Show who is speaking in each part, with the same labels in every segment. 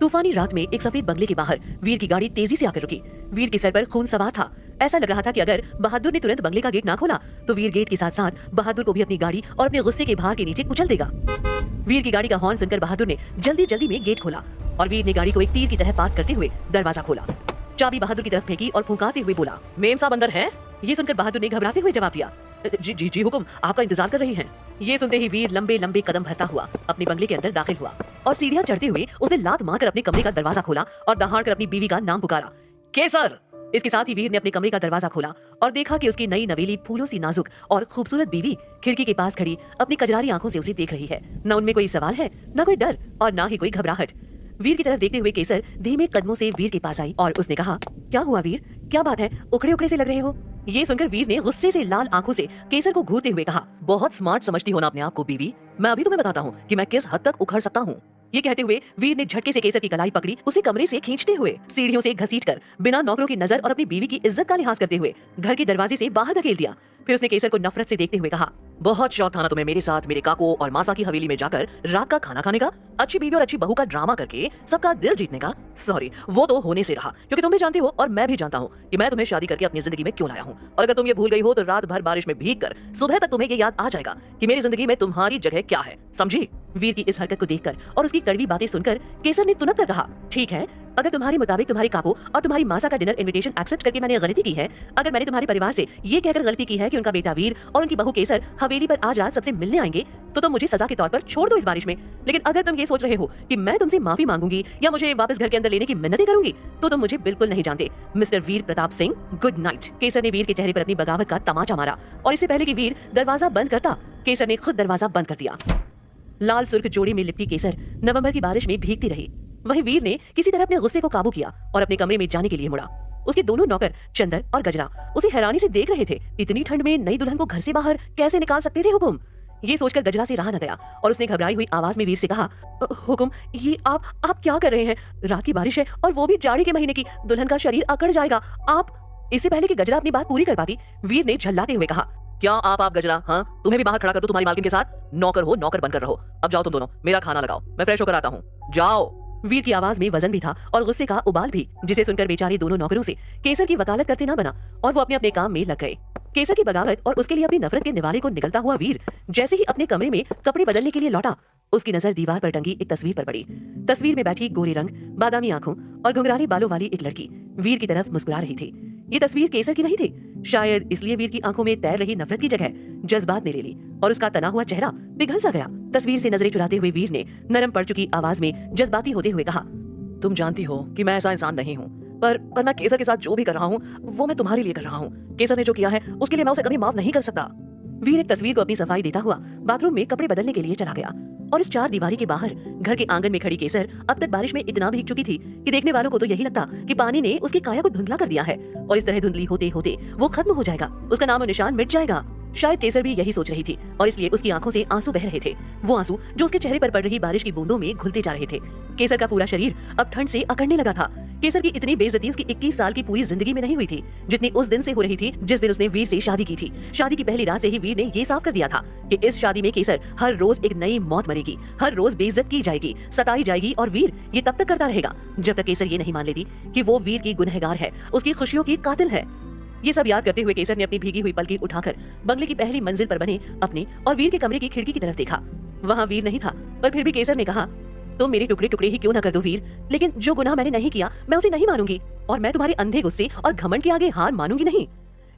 Speaker 1: तूफानी रात में एक सफेद बंगले के बाहर वीर की गाड़ी तेजी से आकर रुकी। वीर के सर पर खून सवार था। ऐसा लग रहा था कि अगर बहादुर ने तुरंत बंगले का गेट ना खोला तो वीर गेट के साथ साथ बहादुर को भी अपनी गाड़ी और अपने गुस्से के भार के नीचे कुचल देगा। वीर की गाड़ी का हॉर्न सुनकर बहादुर ने जल्दी जल्दी में गेट खोला और वीर ने गाड़ी को एक तीर की तरह पार करते हुए दरवाजा खोला। चाबी बहादुर की तरफ फेंकी और फुंकारते हुए बोला, मेम साहब अंदर हैं? ये सुनकर बहादुर ने घबराते हुए जवाब दिया, जी जी जी हुकुम, आपका इंतजार कर रही हैं। ये सुनते ही वीर लंबे लंबे कदम भरता हुआ अपने बंगले के अंदर दाखिल हुआ और सीढ़ियां चढ़ते हुए उसने लात मारकर अपने कमरे का दरवाजा खोला और दहाड़कर अपनी बीवी का नाम पुकारा, केसर। इसके साथ ही वीर ने अपने कमरे का दरवाजा खोला और देखा कि उसकी नई नवेली फूलों सी नाजुक और खूबसूरत बीवी खिड़की के पास खड़ी अपनी कजरारी आंखों से उसे देख रही है। न उनमें कोई सवाल है, न कोई डर और न ही कोई घबराहट। वीर की तरफ देखते हुए केसर धीमे कदमों से वीर के पास आई और उसने कहा, क्या हुआ वीर, क्या बात है, उखड़े उखड़े से लग रहे हो? ये सुनकर वीर ने गुस्से से लाल आंखों से केसर को घूरते हुए कहा, बहुत स्मार्ट समझती हो ना अपने आप को बीवी, मैं अभी तुम्हें बताता हूँ कि मैं किस हद तक उखड़ सकता हूँ। ये कहते हुए वीर ने झटके से केसर की कलाई पकड़ी, उसे कमरे से खींचते हुए सीढ़ियों से घसीटकर बिना नौकरों की नजर और अपनी बीवी की इज्जत का लिहाज करते हुए घर के दरवाजे से बाहर धकेल दिया। फिर उसने केसर को नफरत से देखते हुए कहा, बहुत शौक था ना तुम्हें मेरे साथ मेरे काको और मासा की हवेली में जाकर रात का खाना खाने का, अच्छी बीवी और अच्छी बहू का ड्रामा करके सबका दिल जीतने का। सॉरी, वो तो होने से रहा, क्योंकि तुम भी जानती हो और मैं भी जानता हूँ कि मैं तुम्हें शादी करके अपनी जिंदगी में क्यों लाया हूँ। और अगर तुम ये भूल गई हो तो रात भर बारिश में भीग कर सुबह तक तुम्हें ये याद आ जाएगा कि मेरी जिंदगी में तुम्हारी जगह क्या है, समझी? वीर की इस हरकत को देखकर और उसकी कड़वी बातें सुनकर केसर ने तुनक कर कहा, ठीक है, अगर तुम्हारे मुताबिक तुम्हारी काको और तुम्हारी मासा का डिनर इनविटेशन एक्सेप्ट करके मैंने गलती की है, अगर मैंने तुम्हारे परिवार से ये कहकर गलती की है कि उनका बेटा वीर और उनकी बहू केसर हवेली पर आज रात सबसे मिलने आएंगे, तो तुम मुझे सजा के तौर पर छोड़ दो इस बारिश में। लेकिन अगर तुम ये सोच रहे हो कि मैं तुमसे माफी मांगूंगी या मुझे वापस घर के अंदर लेने की मिन्नतें करूंगी, तो तुम मुझे बिल्कुल नहीं जानते। मिस्टर वीर प्रताप सिंह, गुड नाइट। केसर ने वीर के चेहरे पर अपनी बगावत का तमाचा मारा और इससे पहले कि वीर दरवाजा बंद करता, केसर ने खुद दरवाजा बंद कर दिया। लाल सुर्ख जोड़ी में लिपटी केसर नवंबर की बारिश में भीगती रही। वहीं वीर ने किसी तरह अपने गुस्से को काबू किया और अपने कमरे में जाने के लिए मुड़ा। उसके दोनों नौकर चंदर और गजरा उसे हैरानी से देख रहे थे। इतनी ठंड में नई दुल्हन को घर से बाहर कैसे निकाल सकते थे हुकुम? ये सोचकर गजरा से रहा न गया और उसने घबराई हुई आवाज में वीर से कहा, हुकुम, ये आप क्या कर रहे हैं? रात की बारिश है और वो भी जाड़े के महीने की, दुल्हन का शरीर अकड़ जाएगा। आप। इससे पहले कि गजरा अपनी बात पूरी कर पाती, वीर ने झल्लाते हुए कहा, क्या आप गजरा, हाँ, तुम्हें भी बाहर खड़ा कर दो तुम्हारी मालकिन के साथ? नौकर हो, नौकर बनकर रहो। अब जाओ तुम दोनों, मेरा खाना लगाओ, मैं फ्रेश होकर आता हूँ, जाओ। वीर की आवाज में वजन भी था और गुस्से का उबाल भी, जिसे सुनकर बेचारे दोनों नौकरों से केसर की वकालत करते ना बना और वो अपने अपने काम में लग गए। केसर की बगावत और उसके लिए अपनी नफरत के निवाले को निकलता हुआ वीर जैसे ही अपने कमरे में कपड़े बदलने के लिए लौटा, उसकी नजर दीवार पर टंगी एक तस्वीर पर पड़ी। तस्वीर में बैठी गोरे रंग, बादामी आंखों और घुंघराले बालों वाली एक लड़की वीर की तरफ मुस्कुरा रही थी। ये तस्वीर केसर की नहीं थी, शायद इसलिए वीर की आंखों में तैर रही नफरत की जगह जज्बात ने ले ली और उसका तना हुआ चेहरा पिघल सा गया। तस्वीर से नजरें चुराते हुए वीर ने नरम पड़ चुकी आवाज में जज्बाती होते हुए कहा, तुम जानती हो कि मैं ऐसा इंसान नहीं हूँ, पर मैं केसर के साथ जो भी कर रहा हूँ वो मैं तुम्हारे लिए कर रहा हूँ। केसर ने जो किया है उसके लिए मैं उसे कभी माफ नहीं कर सकता। वीर एक तस्वीर को अपनी सफाई देता हुआ बाथरूम में कपड़े बदलने के लिए चला गया और इस चार दीवारी के बाहर घर के आंगन में खड़ी केसर अब तक बारिश में इतना भीग चुकी थी कि देखने वालों को तो यही लगता कि पानी ने उसकी काया को धुंधला कर दिया है और इस तरह धुंधली होते होते वो खत्म हो जाएगा, उसका नामो निशान मिट जाएगा। शायद केसर भी यही सोच रही थी और इसलिए उसकी आंखों से आंसू बह रहे थे, वो आंसू जो उसके चेहरे पर पड़ रही बारिश की बूंदों में घुलते जा रहे थे। केसर का पूरा शरीर अब ठंड से अकड़ने लगा था। केसर की इतनी बेइज्जती उसकी 21 साल की पूरी जिंदगी में नहीं हुई थी जितनी उस दिन से हो रही थी जिस दिन उसने वीर से शादी की थी। शादी की पहली रात से ही वीर ने ये साफ कर दिया था कि इस शादी में केसर हर रोज एक नई मौत मरेगी, हर रोज बेइज्जत की जाएगी, सताई जाएगी और वीर ये तब तक करता रहेगा जब तक केसर ये नहीं मान लेती कि वो वीर की गुनहगार है, उसकी खुशियों की कातिल है। ये सब याद करते हुए केसर ने अपनी भीगी हुई पलकी उठाकर बंगले की पहली मंजिल पर बने अपने और वीर के कमरे की खिड़की की तरफ देखा। वहाँ वीर नहीं था, पर फिर भी केसर ने कहा, तुम मेरे टुकड़े टुकड़े ही क्यों न कर दो वीर, लेकिन जो गुनाह मैंने नहीं किया मैं उसे नहीं मानूंगी और मैं तुम्हारे अंधे गुस्से और घमंड के आगे हार मानूंगी नहीं।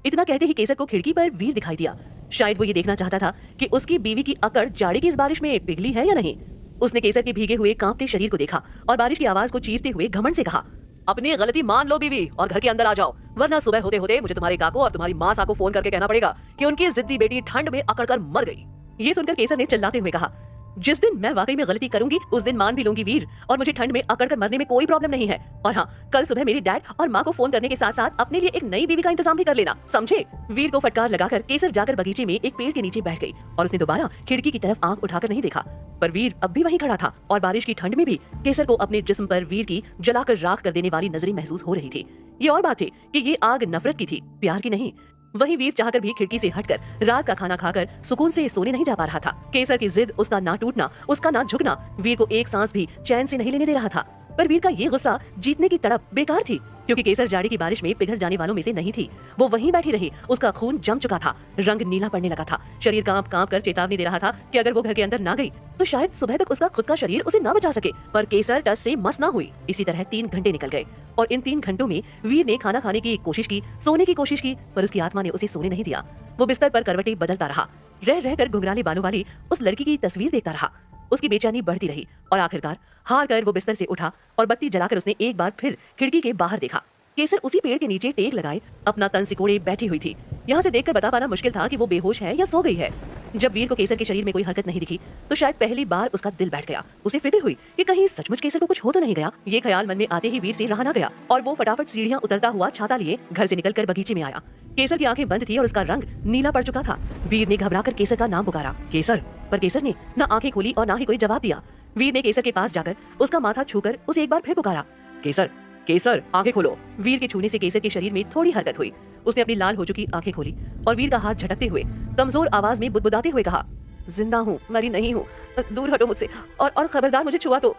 Speaker 1: इतना कहते ही केसर को खिड़की पर वीर दिखाई दिया। शायद वो ये देखना चाहता था कि उसकी बीवी की अकड़ जाड़े की इस बारिश में पिघली है या नहीं। उसने केसर के भीगे हुए कांपते शरीर को देखा और बारिश की आवाज को चीरते हुए घमंड से कहा, अपनी गलती मान लो बीवी और घर के अंदर आ जाओ, वरना सुबह होते होते मुझे तुम्हारे काको और तुम्हारी माँ को फोन करके कहना पड़ेगा कि उनकी जिद्दी बेटी ठंड में अकड़कर मर गई। ये सुनकर केसर ने चिल्लाते हुए कहा, जिस दिन मैं वाकई में गलती करूंगी उस दिन मान भी लूंगी वीर, और मुझे ठंड में अकड़कर मरने में कोई प्रॉब्लम नहीं है। और हाँ, कल सुबह मेरी डैड और माँ को फोन करने के साथ साथ अपने लिए एक नई बीवी का इंतजाम भी कर लेना, समझे? वीर को फटकार लगाकर केसर जाकर बगीचे में एक पेड़ के नीचे बैठ गई और उसने दोबारा खिड़की की तरफ आंख उठाकर नहीं देखा। पर वीर अब भी वहीं खड़ा था और बारिश की ठंड में भी केसर को अपने जिस्म पर वीर की जलाकर राख कर देने वाली नजरें महसूस हो रही थी। ये और बात थी कि ये आग नफरत की थी, प्यार की नहीं। वहीं वीर चाहकर भी खिड़की से हटकर रात का खाना खाकर सुकून से सोने नहीं जा पा रहा था। केसर की जिद, उसका ना टूटना, उसका ना झुकना वीर को एक सांस भी चैन से नहीं लेने दे रहा था। पर वीर का ये गुस्सा जीतने की तड़प बेकार थी, क्योंकि केसर जाड़े की बारिश में पिघल जाने वालों में से नहीं थी। वो वहीं बैठी रही, उसका खून जम चुका था, रंग नीला पड़ने लगा था, शरीर कांप कांप कर चेतावनी दे रहा था कि अगर वो घर के अंदर ना गई तो शायद सुबह तक उसका खुद का शरीर उसे ना बचा सके। पर केसर टस से मस ना हुई। इसी तरह 3 घंटे निकल गए और इन 3 घंटों में वीर ने खाना खाने की कोशिश की, सोने की कोशिश की, पर उसकी आत्मा ने उसे सोने नहीं दिया। वो बिस्तर पर करवटें बदलता रहा, रह रहकर घुंघराले बालों वाली उस लड़की की तस्वीर देखता रहा। उसकी बेचैनी बढ़ती रही और आखिरकार हार कर वो बिस्तर से उठा और बत्ती जलाकर उसने एक बार फिर खिड़की के बाहर देखा। केसर उसी पेड़ के नीचे टेक लगाए अपना तन सिकोड़े बैठी हुई थी। यहाँ से देखकर बता पाना मुश्किल था कि वो बेहोश है या सो गई है। जब वीर को केसर के शरीर में कोई हरकत नहीं दिखी तो शायद पहली बार उसका दिल बैठ गया। उसे फिक्र हुई कि कहीं सचमुच केसर को कुछ हो तो नहीं गया। ये ख्याल मन में आते ही वीर से रहा ना गया और वो फटाफट सीढ़ियां उतरता हुआ छाता लिए घर से निकलकर बगीचे में आया। केसर की आंखें बंद थी और उसका रंग नीला पड़ चुका था। वीर ने घबराकर केसर का नाम पुकारा, केसर, पर केसर ने न आंखें खोली और ना ही कोई जवाब दिया। वीर ने केसर के पास जाकर उसका माथा छूकर उसे एक बार फिर पुकारा, केसर, केसर, आंखें खोलो। वीर के छूने से केसर के शरीर में थोड़ी हरकत हुई। उसने अपनी लाल हो चुकी आंखें खोली और वीर का हाथ झटकते हुए कमजोर आवाज में बुदबुदाते हुए कहा, जिंदा हूँ, मरी नहीं हूँ, दूर हटो मुझसे और खबरदार मुझे छुआ तो।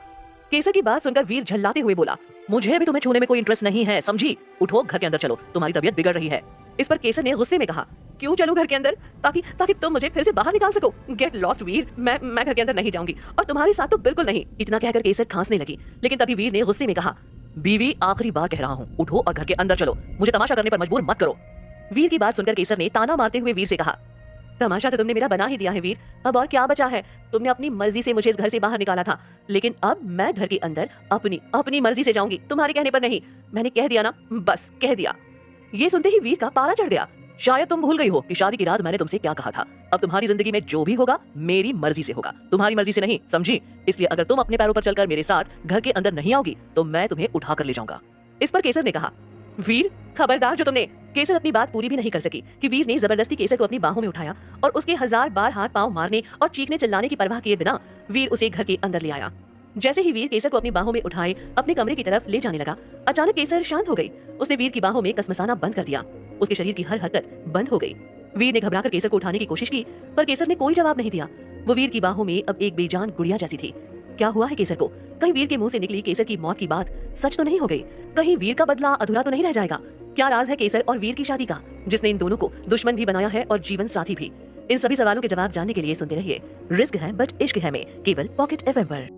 Speaker 1: केसर की बात सुनकर वीर झल्लाते हुए बोला, मुझे अभी तुम्हें छूने में कोई इंटरेस्ट नहीं है, समझी? उठो, घर के अंदर चलो, तुम्हारी तबीयत बिगड़ रही है। इस पर केसर ने गुस्से में कहा, क्यों चलूं घर के अंदर? ताकि तुम मुझे फिर से बाहर निकाल सको। गेट लॉस्ट वीर, मैं घर के अंदर नहीं जाऊंगी और तुम्हारे साथ तो बिल्कुल नहीं। इतना कहकर केसर खांसने लगी, लेकिन तभी वीर ने गुस्से में कहा, बीवी, आखिरी बार कह रहा हूँ, उठो और घर के अंदर चलो, मुझे तमाशा करने पर मजबूर मत करो। वीर की बात सुनकर केसर ने ताना मारते हुए वीर से कहा, तमाशा तो तुमने मेरा बना ही दिया है वीर, अब और क्या बचा है? तुमने अपनी मर्जी से मुझे इस घर से बाहर निकाला था, लेकिन अब मैं घर के अंदर अपनी मर्जी से जाऊंगी, तुम्हारे कहने पर नहीं। मैंने कह दिया ना, बस कह दिया। ये सुनते ही वीर का पारा चढ़ गया। शायद तुम भूल गई हो कि शादी की रात मैंने तुमसे क्या कहा था। अब तुम्हारी जिंदगी में जो भी होगा मेरी मर्जी से होगा, तुम्हारी मर्जी से नहीं, समझी? इसलिए अगर तुम अपने पैरों पर चलकर मेरे साथ घर के अंदर नहीं आओगी तो मैं तुम्हें उठा कर ले जाऊंगा। इस पर केसर ने कहा, वीर, खबरदार जो तुमने। केसर अपनी बात पूरी भी नहीं कर सकी कि वीर ने जबरदस्ती केसर को अपनी बाहों में उठाया और उसके 1000 बार हाथ पांव मारने और चीखने चिल्लाने की परवाह किए बिना वीर उसे घर के अंदर ले आया। जैसे ही वीर केसर को अपनी बाहों में उठाए अपने कमरे की तरफ ले जाने लगा, अचानक केसर शांत हो गई। उसने वीर की बाहों में कसमसाना बंद कर दिया। उसके शरीर की हर हरकत बंद हो गई। वीर ने घबराकर केसर को उठाने की कोशिश की, पर केसर ने कोई जवाब नहीं दिया। वो वीर की बाहों में अब एक बेजान गुड़िया जैसी थी। क्या हुआ है केसर को? कहीं वीर के मुंह से निकली केसर की मौत की बात सच तो नहीं हो गई? कहीं वीर का बदला अधूरा तो नहीं रह जाएगा? क्या राज है केसर और वीर की शादी का, जिसने इन दोनों को दुश्मन भी बनाया है और जीवन साथी भी? इन सभी सवालों के जवाब जानने के लिए सुनते रहिए रिस्क है बट इश्क है में, केवल पॉकेट एफएम पर।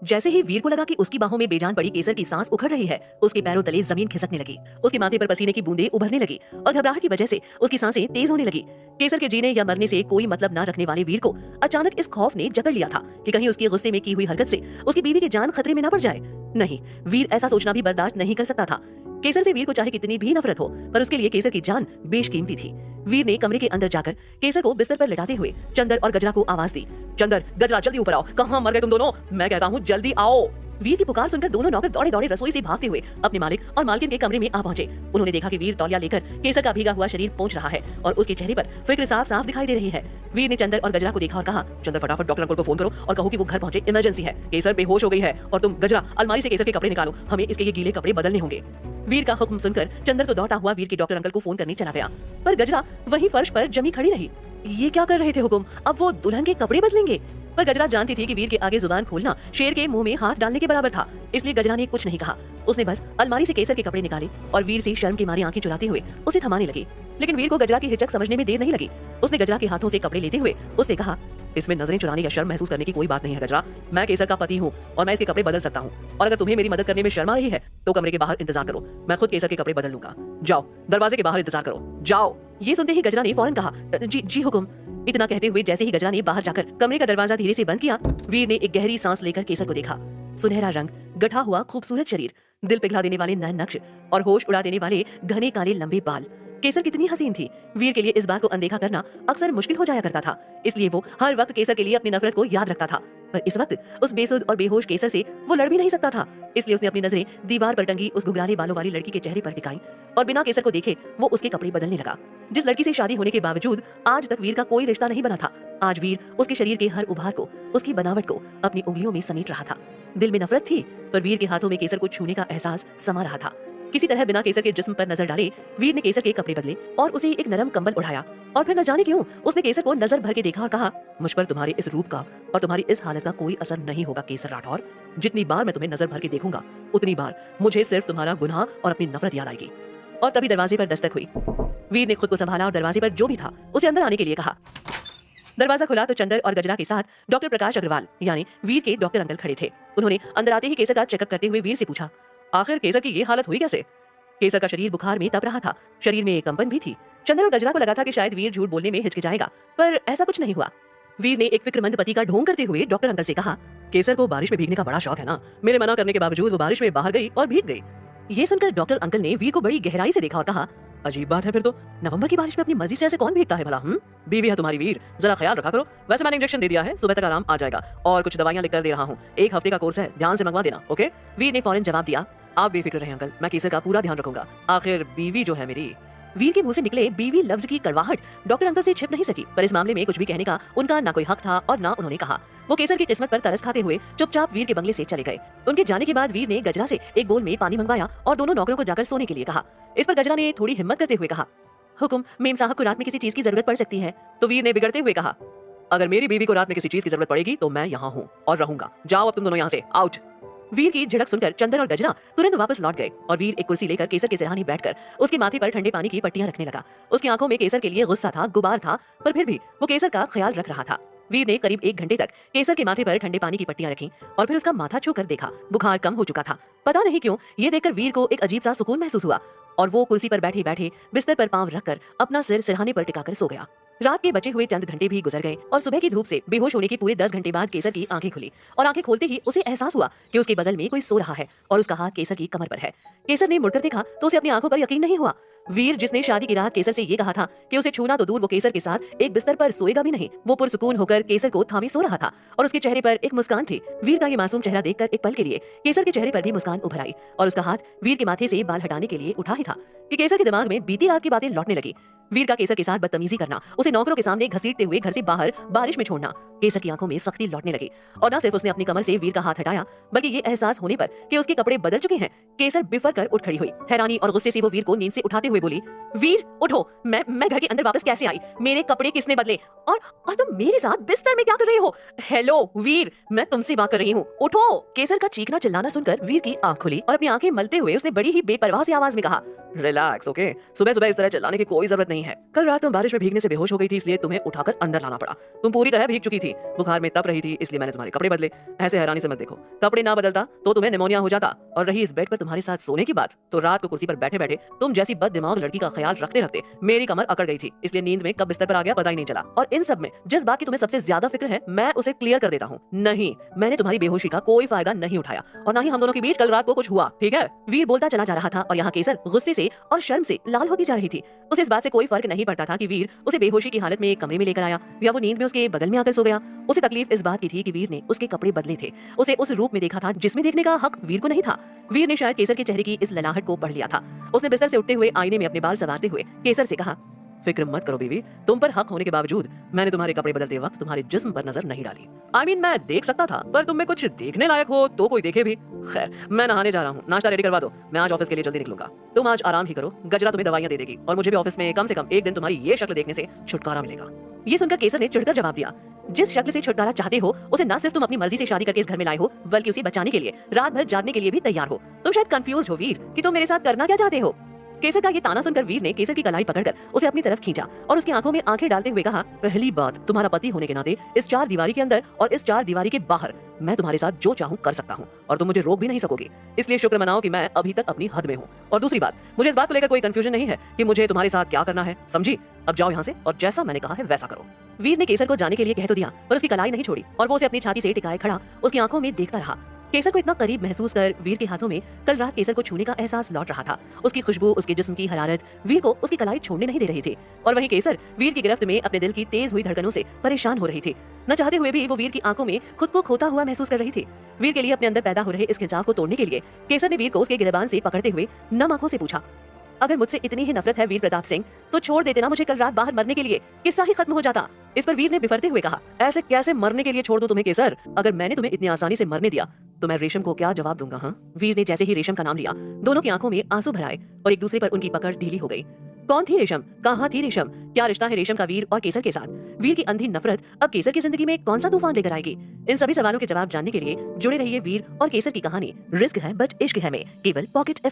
Speaker 1: जैसे ही वीर को लगा कि उसकी बाहों में बेजान पड़ी केसर की सांस उखड़ रही है, उसके पैरों तले जमीन खिसकने लगी, उसके माथे पर पसीने की बूंदें उभरने लगी और घबराहट की वजह से उसकी सांसें तेज होने लगी। केसर के जीने या मरने से कोई मतलब ना रखने वाले वीर को अचानक इस खौफ ने जकड़ लिया था कि कहीं उसके गुस्से में की हुई हरकत से उसकी बीवी की जान खतरे में ना पड़ जाए। नहीं, वीर ऐसा सोचना भी बर्दाश्त नहीं कर सकता था। केसर से वीर को चाहे कितनी भी नफरत हो, पर उसके लिए केसर की जान बेशकीमती थी। वीर ने कमरे के अंदर जाकर केसर को बिस्तर पर लेटाते हुए चंदर और गजरा को आवाज दी, चंदर, गजरा, जल्दी ऊपर आओ, कहाँ मर गए तुम दोनों? मैं कहता हूँ जल्दी आओ। वीर की पुकार सुनकर दोनों नौकर दौड़े दौड़े रसोई से भागते हुए अपने मालिक और मालकिन के कमरे में आ पहुंचे। उन्होंने देखा कि वीर तौलिया लेकर केसर का भीगा हुआ शरीर पहुंच रहा है और उसके चेहरे पर फिक्र साफ साफ दिखाई दे रही है। वीर ने चंदर और गजरा को देखा और कहा, चंदर, फटाफट डॉक्टर अंकल को फोन करो और कहो कि वो घर पहुंचे, इमरजेंसी है। केसर बेहोश हो गई है और तुम गजरा अलमारी से केसर के कपड़े निकालो, हमें इसके ये गीले कपड़े बदलने होंगे। वीर का हुक्म सुनकर चंदर तो दौड़ता हुआ वीर के डॉक्टर अंकल को फोन करने चला गया, पर गजरा वहीं फर्श पर जमी खड़ी रही। ये क्या कर रहे थे हुक्म? अब वो दुल्हन के कपड़े बदलेंगे? पर गजरा जानती थी कि वीर के आगे जुबान खोलना शेर के मुंह में हाथ डालने के बराबर था, इसलिए गजरा ने कुछ नहीं कहा। उसने बस अलमारी से केसर के कपड़े निकाले और वीर से शर्म के मारे आंखें चुराते हुए उसे थमाने लगी। लेकिन वीर को गजरा की हिचक समझने में देर नहीं लगी। उसने गजरा के हाथों से कपड़े लेते हुए उससे कहा, इसमें नजरें चुराने या शर्म महसूस करने की कोई बात नहीं है गजरा। मैं केसर का पति हूँ और मैं इसके कपड़े बदल सकता हूँ, और अगर तुम्हें मेरी मदद करने में शर्म आ रही है तो कमरे के बाहर इंतजार करो, मैं खुद केसर के कपड़े बदल लूंगा। जाओ, दरवाजे के बाहर इंतजार करो, जाओ। ये सुनते ही गजरा ने फौरन कहा, जी हुकुम। इतना कहते हुए जैसे ही गजरा ने बाहर जाकर कमरे का दरवाजा धीरे से बंद किया, वीर ने एक गहरी सांस लेकर केसर को देखा। सुनहरा रंग, गठा हुआ खूबसूरत शरीर, दिल पिघला देने वाले नैन नक्श और होश उड़ा देने वाले घने काले लंबे बाल। केसर कितनी हसीन थी। वीर के लिए इस बात को अनदेखा करना अक्सर मुश्किल हो जाया करता था, इसलिए वो हर वक्त केसर के लिए अपनी नफरत को याद रखता था। पर इस वक्त उस बेसुध और बेहोश केसर से वो लड़ भी नहीं सकता था, इसलिए उसने अपनी नजरें दीवार पर टंगी उस घुंघराले बालों वाली लड़की के चेहरे पर टिकाई और बिना केसर को देखे वो उसके कपड़े बदलने लगा। जिस लड़की से शादी होने के बावजूद आज तक वीर का कोई रिश्ता नहीं बना था, आज वीर उसके शरीर के हर उभार को, उसकी बनावट को अपनी उंगलियों में समेट रहा था। दिल में नफरत थी, पर वीर के हाथों में केसर को छूने का एहसास समा रहा था। किसी तरह बिना केसर के जिस्म पर नजर डाले वीर ने केसर के कपड़े बदले और उसे एक नरम कंबल उठाया और फिर न जाने क्यों उसने केसर को नजर भर के देखा और कहा, मुझ पर तुम्हारे इस रूप का और तुम्हारी इस हालत का कोई असर नहीं होगा केसर राठौर। जितनी बार मैं तुम्हें नजर भर के देखूंगा उतनी बार मुझे सिर्फ तुम्हारा गुनाह और अपनी नफरत याद आएगी। और तभी दरवाजे पर दस्तक हुई। वीर ने खुद को संभाला और दरवाजे पर जो भी था उसे अंदर आने के लिए कहा। दरवाजा खुला तो चंदर और गजरा के साथ डॉक्टर प्रकाश अग्रवाल यानी वीर के डॉक्टर अंकल खड़े थे। उन्होंने अंदर आते ही केसर का चेकअप करते हुए वीर से पूछा, आखिर केसर की ये हालत हुई कैसे? केसर का शरीर बुखार में तप रहा था, शरीर में कंपन भी थी। चंदर और गजरा को लगा था कि शायद वीर झूठ बोलने में हिचकिचाएगा, पर ऐसा कुछ नहीं हुआ। वीर ने एक फिक्रमंद पति का ढोंग करते हुए डॉक्टर अंकल से कहा, केसर को बारिश में भीगने का बड़ा शौक है ना, मेरे मना करने के बावजूद वो बारिश में बाहर गई और भीग गई। ये सुनकर डॉक्टर अंकल ने वीर को बड़ी गहराई से देखा और कहा, अजीब बात है फिर तो, नवंबर की बारिश में अपनी मर्जी से ऐसे कौन भीगता है भला? बीवी है तुम्हारी वीर, जरा ख्याल रखा करो। वैसे मैंने इंजेक्शन दे दिया है, सुबह तक आराम आ जाएगा और कुछ दवाइयां लिख कर दे रहा हूँ, 1 हफ्ते का कोर्स है, ध्यान से मंगवा देना, ओके? वीर ने फौरन जवाब दिया, आप बेफिक्र रहें अंकल, मैं केसर का पूरा ध्यान रखूंगा, आखिर बीवी जो है मेरी। वीर के मुंह से निकले बीवी लफ्ज की कड़वाहट डॉक्टर अंकल से छिप नहीं सकी, पर इस मामले में कुछ भी कहने का उनका ना कोई हक था और ना उन्होंने कहा। वो केसर की किस्मत पर तरस खाते हुए चुपचाप वीर के बंगले से चले गए। उनके जाने के बाद वीर ने गजरा से एक बोल में पानी मंगवाया और दोनों नौकरों को जाकर सोने के लिए कहा। इस पर गजरा ने थोड़ी हिम्मत करते हुए कहा, हुकुम, मेम साहब को रात में किसी चीज की जरूरत पड़ सकती है। तो वीर ने बिगड़ते हुए कहा, अगर मेरी बीवी को रात में किसी चीज की जरूरत पड़ेगी तो मैं यहाँ हूँ और रहूंगा, जाओ अब तुम दोनों यहाँ से, आउट। वीर की झिड़क सुनकर चंदन और गजरा तुरंत वापस लौट गए और वीर एक कुर्सी लेकर केसर के सिरहाने बैठकर उसके माथे पर ठंडे पानी की पट्टियां रखने लगा। उसकी आंखों में केसर के लिए गुस्सा था, गुबार था, पर फिर भी वो केसर का ख्याल रख रहा था। वीर ने करीब 1 घंटे तक केसर के माथे पर ठंडे पानी की पट्टियां रखी और फिर उसका माथा छू कर देखा। बुखार कम हो चुका था। पता नहीं क्यों ये देखकर वीर को एक अजीब सा सुकून महसूस हुआ और वो कुर्सी पर बैठे बैठे बिस्तर पर पांव रखकर अपना सिर सिरहाने पर टिकाकर सो गया। रात के बचे हुए चंद घंटे भी गुजर गए और सुबह की धूप से बेहोश होने के पूरे 10 घंटे बाद केसर की आंखें खुली और आंखें खोलते ही उसे एहसास हुआ कि उसके बगल में कोई सो रहा है और उसका हाथ केसर की कमर पर है। केसर ने मुड़कर देखा तो उसे अपनी आंखों पर यकीन नहीं हुआ। वीर जिसने शादी की रात केसर से ये कहा था कि उसे छूना तो दूर वो केसर के साथ एक बिस्तर पर सोएगा भी नहीं, वो पुरसुकून होकर केसर को थामे सो रहा था और उसके चेहरे पर एक मुस्कान थी। वीर का ये मासूम चेहरा देखकर एक पल के लिए केसर के चेहरे पर भी मुस्कान उभर आई और उसका हाथ वीर के माथे से बाल हटाने के लिए उठा ही था कि केसर के दिमाग में बीती रात की बातें लौटने लगी। वीर का केसर के साथ बदतमीजी करना, उसे नौकरों के सामने घसीटते हुए घर से बाहर बारिश में छोड़ना, केसर की आंखों में सख्ती लौटने लगी और न सिर्फ उसने अपनी कमर से वीर का हाथ हटाया बल्कि ये एहसास होने पर कि उसके कपड़े बदल चुके हैं, केसर बिफर कर उठ खड़ी हुई। हैरानी और गुस्से से वो वीर को नींद से उठाते हुए बोली, वीर उठो, मैं घर के अंदर वापस कैसे आई? मेरे कपड़े किसने बदले? और तुम मेरे साथ बिस्तर में क्या कर रहे हो? हेलो वीर, मैं तुमसे बात कर रही हूँ, उठो। केसर का चीखना चिल्लाना सुनकर वीर की आंख खुली और अपनी आंखें मलते हुए उसने बड़ी ही बेपरवाह सी आवाज में कहा, रिलैक्स, ओके? सुबह सुबह इस तरह चिल्लाने की कोई जरूरत नहीं है। कल रात तुम बारिश में भीगने से बेहोश हो गई थी, इसलिए तुम्हें उठाकर अंदर लाना पड़ा। तुम पूरी तरह भीग चुकी थी, बुखार में तप रही थी, इसलिए मैंने तुम्हारे कपड़े बदले। ऐसे हैरानी से मत देखो, कपड़े ना बदलता तो तुम्हें निमोनिया हो जाता। और रही इस बेड पर तुम्हारे साथ सोने की बात, तो रात को कुर्सी पर बैठे बैठे तुम जैसी बद दिमाग लड़की का ख्याल रखते रखते मेरी कमर अकड़ गई थी, इसलिए नींद में कब बिस्तर पर आ गया पता ही नहीं चला। और इन सब में जिस बात की तुम्हें सबसे ज्यादा फिक्र है, मैं उसे क्लियर कर देता हूँ। नहीं, मैंने तुम्हारी बेहोशी का कोई फायदा नहीं उठाया और ना ही हम दोनों के बीच कल रात को कुछ हुआ, ठीक है? वीर बोलता चला जा रहा था और यहाँ केसर गुस्से से और शर्म से लाल होती जा रही थी। उसे इस बात से कोई फर्क नहीं पड़ता था कि वीर उसे बेहोशी की हालत में एक कमरे में लेकर आया या वो नींद में उसके बगल में आकर सो गया। उसे तकलीफ इस बात की थी कि वीर ने उसके कपड़े बदले थे, उसे उस रूप में देखा था जिसमें देखने का हक वीर को नहीं था। वीर ने शायद केसर के चेहरे की इस ललाहट को पढ़ लिया था। उसने बिस्तर से उठते हुए आईने में अपने बाल संवारते हुए केसर से कहा, फिक्र मत करो बीवी, तुम पर हक होने के बावजूद मैंने तुम्हारे कपड़े बदलते वक्त तुम्हारे जिस्म पर नजर नहीं डाली। मैं देख सकता था, पर तुम में कुछ देखने लायक हो तो कोई देखे भी। खैर, मैं नहाने जा रहा हूँ, नाश्ता रेडी करवा दो, मैं आज ऑफिस के लिए जल्दी निकलूंगा। तुम आज आराम ही करो, गजरा तुम्हें दवाइयां दे देगी और मुझे भी ऑफिस में कम से कम एक दिन तुम्हारी ये शक्ल देखने से छुटकारा मिलेगा। ये सुनकर केसर ने चिढ़कर जवाब दिया, जिस शक्ल से छुटकारा चाहते हो उसे न सिर्फ तुम अपनी मर्जी से शादी करके इस घर में लाए हो, बल्कि उसे बचाने के लिए रात भर जागने के लिए भी तैयार हो। तुम शायद कंफ्यूज हो वीर कि तुम मेरे साथ करना क्या चाहते हो। केसर का ये ताना सुनकर वीर ने केसर की कलाई पकड़कर उसे अपनी तरफ खींचा और उसकी आंखों में आंखें डालते हुए कहा, पहली बात, तुम्हारा पति होने के नाते इस 4 दीवारी के अंदर और इस 4 दीवारी के बाहर मैं तुम्हारे साथ जो चाहूं कर सकता हूं और तुम मुझे रोक भी नहीं सकोगे, इसलिए शुक्र मनाओ कि मैं अभी तक अपनी हद में हूं। और दूसरी बात, मुझे इस बात को लेकर कोई कंफ्यूजन नहीं है कि मुझे तुम्हारे साथ क्या करना है, समझी? अब जाओ यहाँ से और जैसा मैंने कहा है वैसा करो। वीर ने केसर को जाने के लिए कह तो दिया, पर उसकी कलाई नहीं छोड़ी और वो उसे अपनी छाती से टिकाए खड़ा उसकी आंखों में देखता रहा। केसर को इतना करीब महसूस कर वीर के हाथों में कल रात केसर को छूने का एहसास लौट रहा था। उसकी खुशबू, उसके जिस्म की हरारत वीर को उसकी कलाई छोड़ने नहीं दे रही थी और वहीं केसर वीर की गिरफ्त में अपने दिल की तेज हुई धड़कनों से परेशान हो रही थी। न चाहते हुए भी वो वीर की आंखों में खुद को खोता हुआ महसूस कर रही थी। वीर के लिए अपने अंदर पैदा हो रहे इस खिंचाव को तोड़ने के लिए केसर ने वीर को उसके गिरबान से पकड़ते हुए नम आंखों से पूछा, अगर मुझसे इतनी ही नफरत है वीर प्रताप सिंह, तो छोड़ देते ना मुझे कल रात बाहर मरने के लिए, किस्सा ही खत्म हो जाता। इस पर वीर ने बिफरते हुए कहा, ऐसे कैसे मरने के लिए छोड़ दूं तुम्हें केसर? अगर मैंने तुम्हें इतनी आसानी से मरने दिया तो मैं रेशम को क्या जवाब दूंगा? हाँ। वीर ने जैसे ही रेशम का नाम लिया, दोनों की आंखों में आंसू भर आए और एक दूसरे पर उनकी पकड़ ढीली हो गई। कौन थी रेशम? कहाँ थी रेशम? क्या रिश्ता है रेशम का वीर और केसर के साथ? वीर की अंधी नफरत अब केसर की जिंदगी में कौन सा तूफान लेकर आएगी? इन सभी सवालों के जवाब जानने के लिए जुड़े रहिए वीर और केसर की कहानी रिस्क है बट इश्क है में, केवल पॉकेट।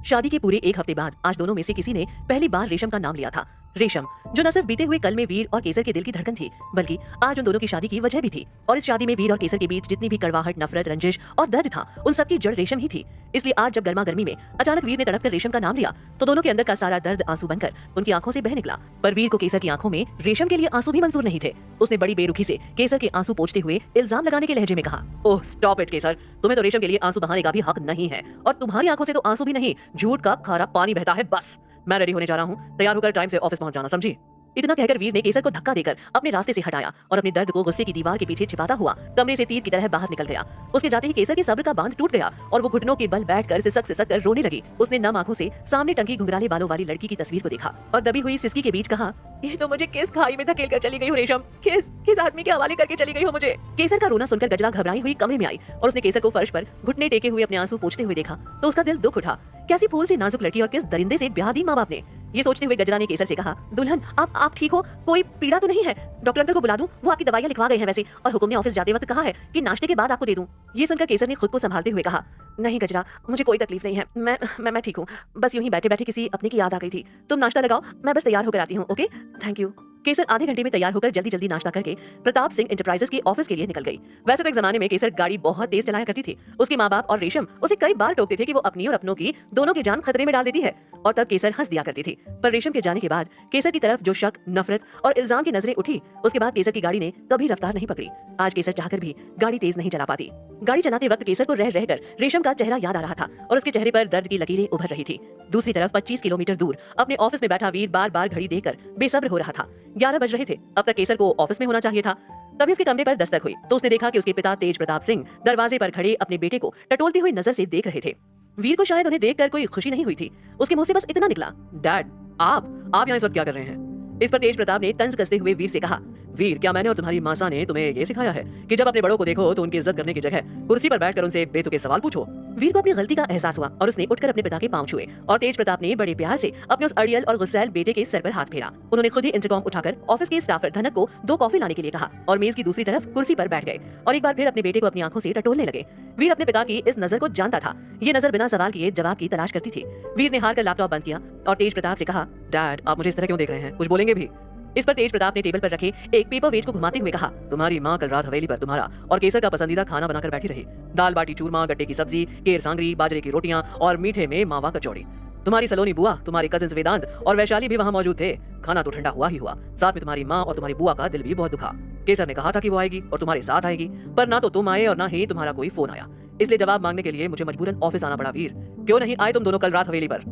Speaker 1: शादी के पूरे एक हफ्ते बाद आज दोनों में से किसी ने पहली बार रेशम का नाम लिया था। रेशम, जो न सिर्फ बीते हुए कल में वीर और केसर के दिल की धड़कन थी, बल्कि आज उन दोनों की शादी की वजह भी थी। और इस शादी में वीर और केसर के बीच जितनी भी कड़वाहट, नफरत, रंजिश और दर्द था, उन सबकी जड़ रेशम ही थी। इसलिए आज जब गर्मा गर्मी में अचानक वीर ने तड़पकर रेशम का नाम लिया, तो दोनों के अंदर का सारा दर्द आंसू बनकर उनकी आंखों से बह निकला। पर वीर को केसर की आंखों में रेशम के लिए आंसू भी मंजूर नहीं थे। उसने बड़ी बेरुखी से केसर के आंसू पोंछते हुए इल्जाम लगाने के लहजे में कहा, ओह स्टॉप इट केसर, तुम्हें तो रेशम के लिए आंसू बहाने का भी हक नहीं है, और तुम्हारी आंखों से तो आंसू भी नहीं, झूठ का खारा पानी बहता है। बस मैं रेडी होने जा रहा हूँ, तैयार होकर टाइम से ऑफिस पहुंच जाना, समझी? इतना कहकर वीर ने केसर को धक्का देकर अपने रास्ते से हटाया और अपने दर्द को गुस्से की दीवार के पीछे छिपाता हुआ कमरे से तीर की तरह बाहर निकल गया। उसके जाते ही केसर के सब्र का बांध टूट गया और वो घुटनों के बल बैठकर सिसक सिसक कर रोने लगी। उसने नम आंखों से सामने टंगी घुंघराले बालों वाली लड़की की तस्वीर को देखा और दबी हुई सिसकी के बीच कहा, ये तो मुझे किस खाई में धकेल कर चली गई हो रेशम, किस आदमी के हवाले करके चली गई हो मुझे। केसर का रोना सुनकर गजरा घबराई हुई कमरे में आई और उसने केसर को फर्श पर घुटने टेके हुए अपने आंसू पोंछते हुए देखा तो उसका दिल दुख उठा। कैसी फूल सी नाजुक लड़की और किस दरिंदे से ब्याह दी माँ बाप ने। ये सोचते हुए गजरा ने केसर से कहा, दुल्हन आप ठीक हो? कोई पीड़ा तो नहीं है? डॉक्टर अंकल को बुला दूं? वो आपकी दवाइयां लिखवा गए हैं वैसे, और हुक्म ने ऑफिस जाते वक्त कहा है कि नाश्ते के बाद आपको दे दूं। ये सुनकर केसर ने खुद को संभालते हुए कहा, नहीं गजरा, मुझे कोई तकलीफ नहीं है, मैं ठीक हूँ। बस यूं ही बैठे बैठे किसी अपने की याद आ गई थी। तुम नाश्ता लगाओ, मैं बस तैयार होकर आती हूँ। Okay, thank you. केसर आधे घंटे में तैयार होकर जल्दी जल्दी नाश्ता करके प्रताप सिंह इंटरप्राइजेस के ऑफिस के लिए निकल गई। वैसे तो एक जमाने में केसर गाड़ी बहुत तेज चलाया करती थी। उसके माँ बाप और रेशम उसे कई बार टोकते थे कि वो अपनी और अपनों की दोनों की जान खतरे में डाल देती है, और तब केसर हंस दिया करती थी। पर रेशम के जाने के बाद केसर की तरफ जो शक, नफरत और इल्जाम की नजरें उठी, उसके बाद केसर की गाड़ी ने कभी रफ्तार नहीं पकड़ी। आज केसर चाहकर भी गाड़ी तेज नहीं चला पाती। गाड़ी चलाते वक्त केसर को रह रहकर रेशम का चेहरा याद आ रहा था और उसके चेहरे पर दर्द की लकीरें उभर रही थी। दूसरी तरफ 25 किलोमीटर दूर अपने ऑफिस में बैठा वीर बार बार घड़ी देखकर बेसब्र हो रहा था। 11 बज रहे थे। अब तक केसर को ऑफिस में होना चाहिए था। तभी उसके कमरे पर दस्तक हुई तो उसने देखा कि उसके पिता तेज प्रताप सिंह दरवाजे पर खड़े अपने बेटे को टटोलती हुई नजर से देख रहे थे। वीर को शायद उन्हें देखकर कोई खुशी नहीं हुई थी। उसके मुंह से बस इतना निकला, डैड आप यहाँ इस वक्त क्या कर रहे हैं? इस पर तेज प्रताप ने तंज कसते हुए वीर से कहा, वीर, क्या मैंने और तुम्हारी मासा ने तुम्हें ये सिखाया है कि जब अपने बड़ों को देखो तो उनकी इज्जत करने की जगह कुर्सी पर बैठकर उनसे बेतुके सवाल पूछो? वीर को अपनी गलती का एहसास हुआ और उसने उठकर अपने पिता के पांव छुए और तेज प्रताप ने बड़े प्यार से अपने उस अड़ियल और गुस्सैल बेटे के सर पर हाथ फेरा। उन्होंने खुद ही इंटरकॉम उठाकर ऑफिस के स्टाफर धनक को 2 कॉफी लाने के लिए कहा और मेज की दूसरी तरफ कुर्सी पर बैठ गए और एक बार फिर अपने बेटे को अपनी आंखों से टटोलने लगे। वीर अपने पिता की इस नजर को जानता था। ये नजर बिना सवाल किए जवाब की तलाश करती थी। वीर ने हार कर लैपटॉप बंद किया और तेज प्रताप से कहा, डैड आप मुझे इस तरह क्यों देख रहे हैं? कुछ बोलेंगे भी? इस पर तेज प्रताप ने टेबल पर रखे एक पेपर वेट को घुमाते हुए कहा, तुम्हारी माँ कल रात हवेली पर तुम्हारा और केसर का पसंदीदा खाना बनाकर बैठी रही। दाल बाटी चूरमा, गट्टे की सब्जी, केर सांगरी, बाजरे की रोटियां और मीठे में मावा कचौड़ी। तुम्हारी सलोनी बुआ, तुम्हारे कजिन्स वेदांत और वैशाली भी वहाँ मौजूद थे। खाना तो ठंडा हुआ ही हुआ, साथ में तुम्हारी माँ और तुम्हारी बुआ का दिल भी बहुत दुखा। केसर ने कहा था कि वो आएगी और तुम्हारे साथ आएगी, पर ना तो तुम आए और ना ही तुम्हारा कोई फोन आया। इसलिए जवाब मांगने के लिए मुझे मजबूरन ऑफिस आना पड़ा। वीर, क्यों नहीं आए तुम दोनों कल रात हवेली पर?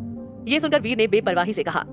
Speaker 1: ये सुनकर वीर ने बेपरवाही से कहा,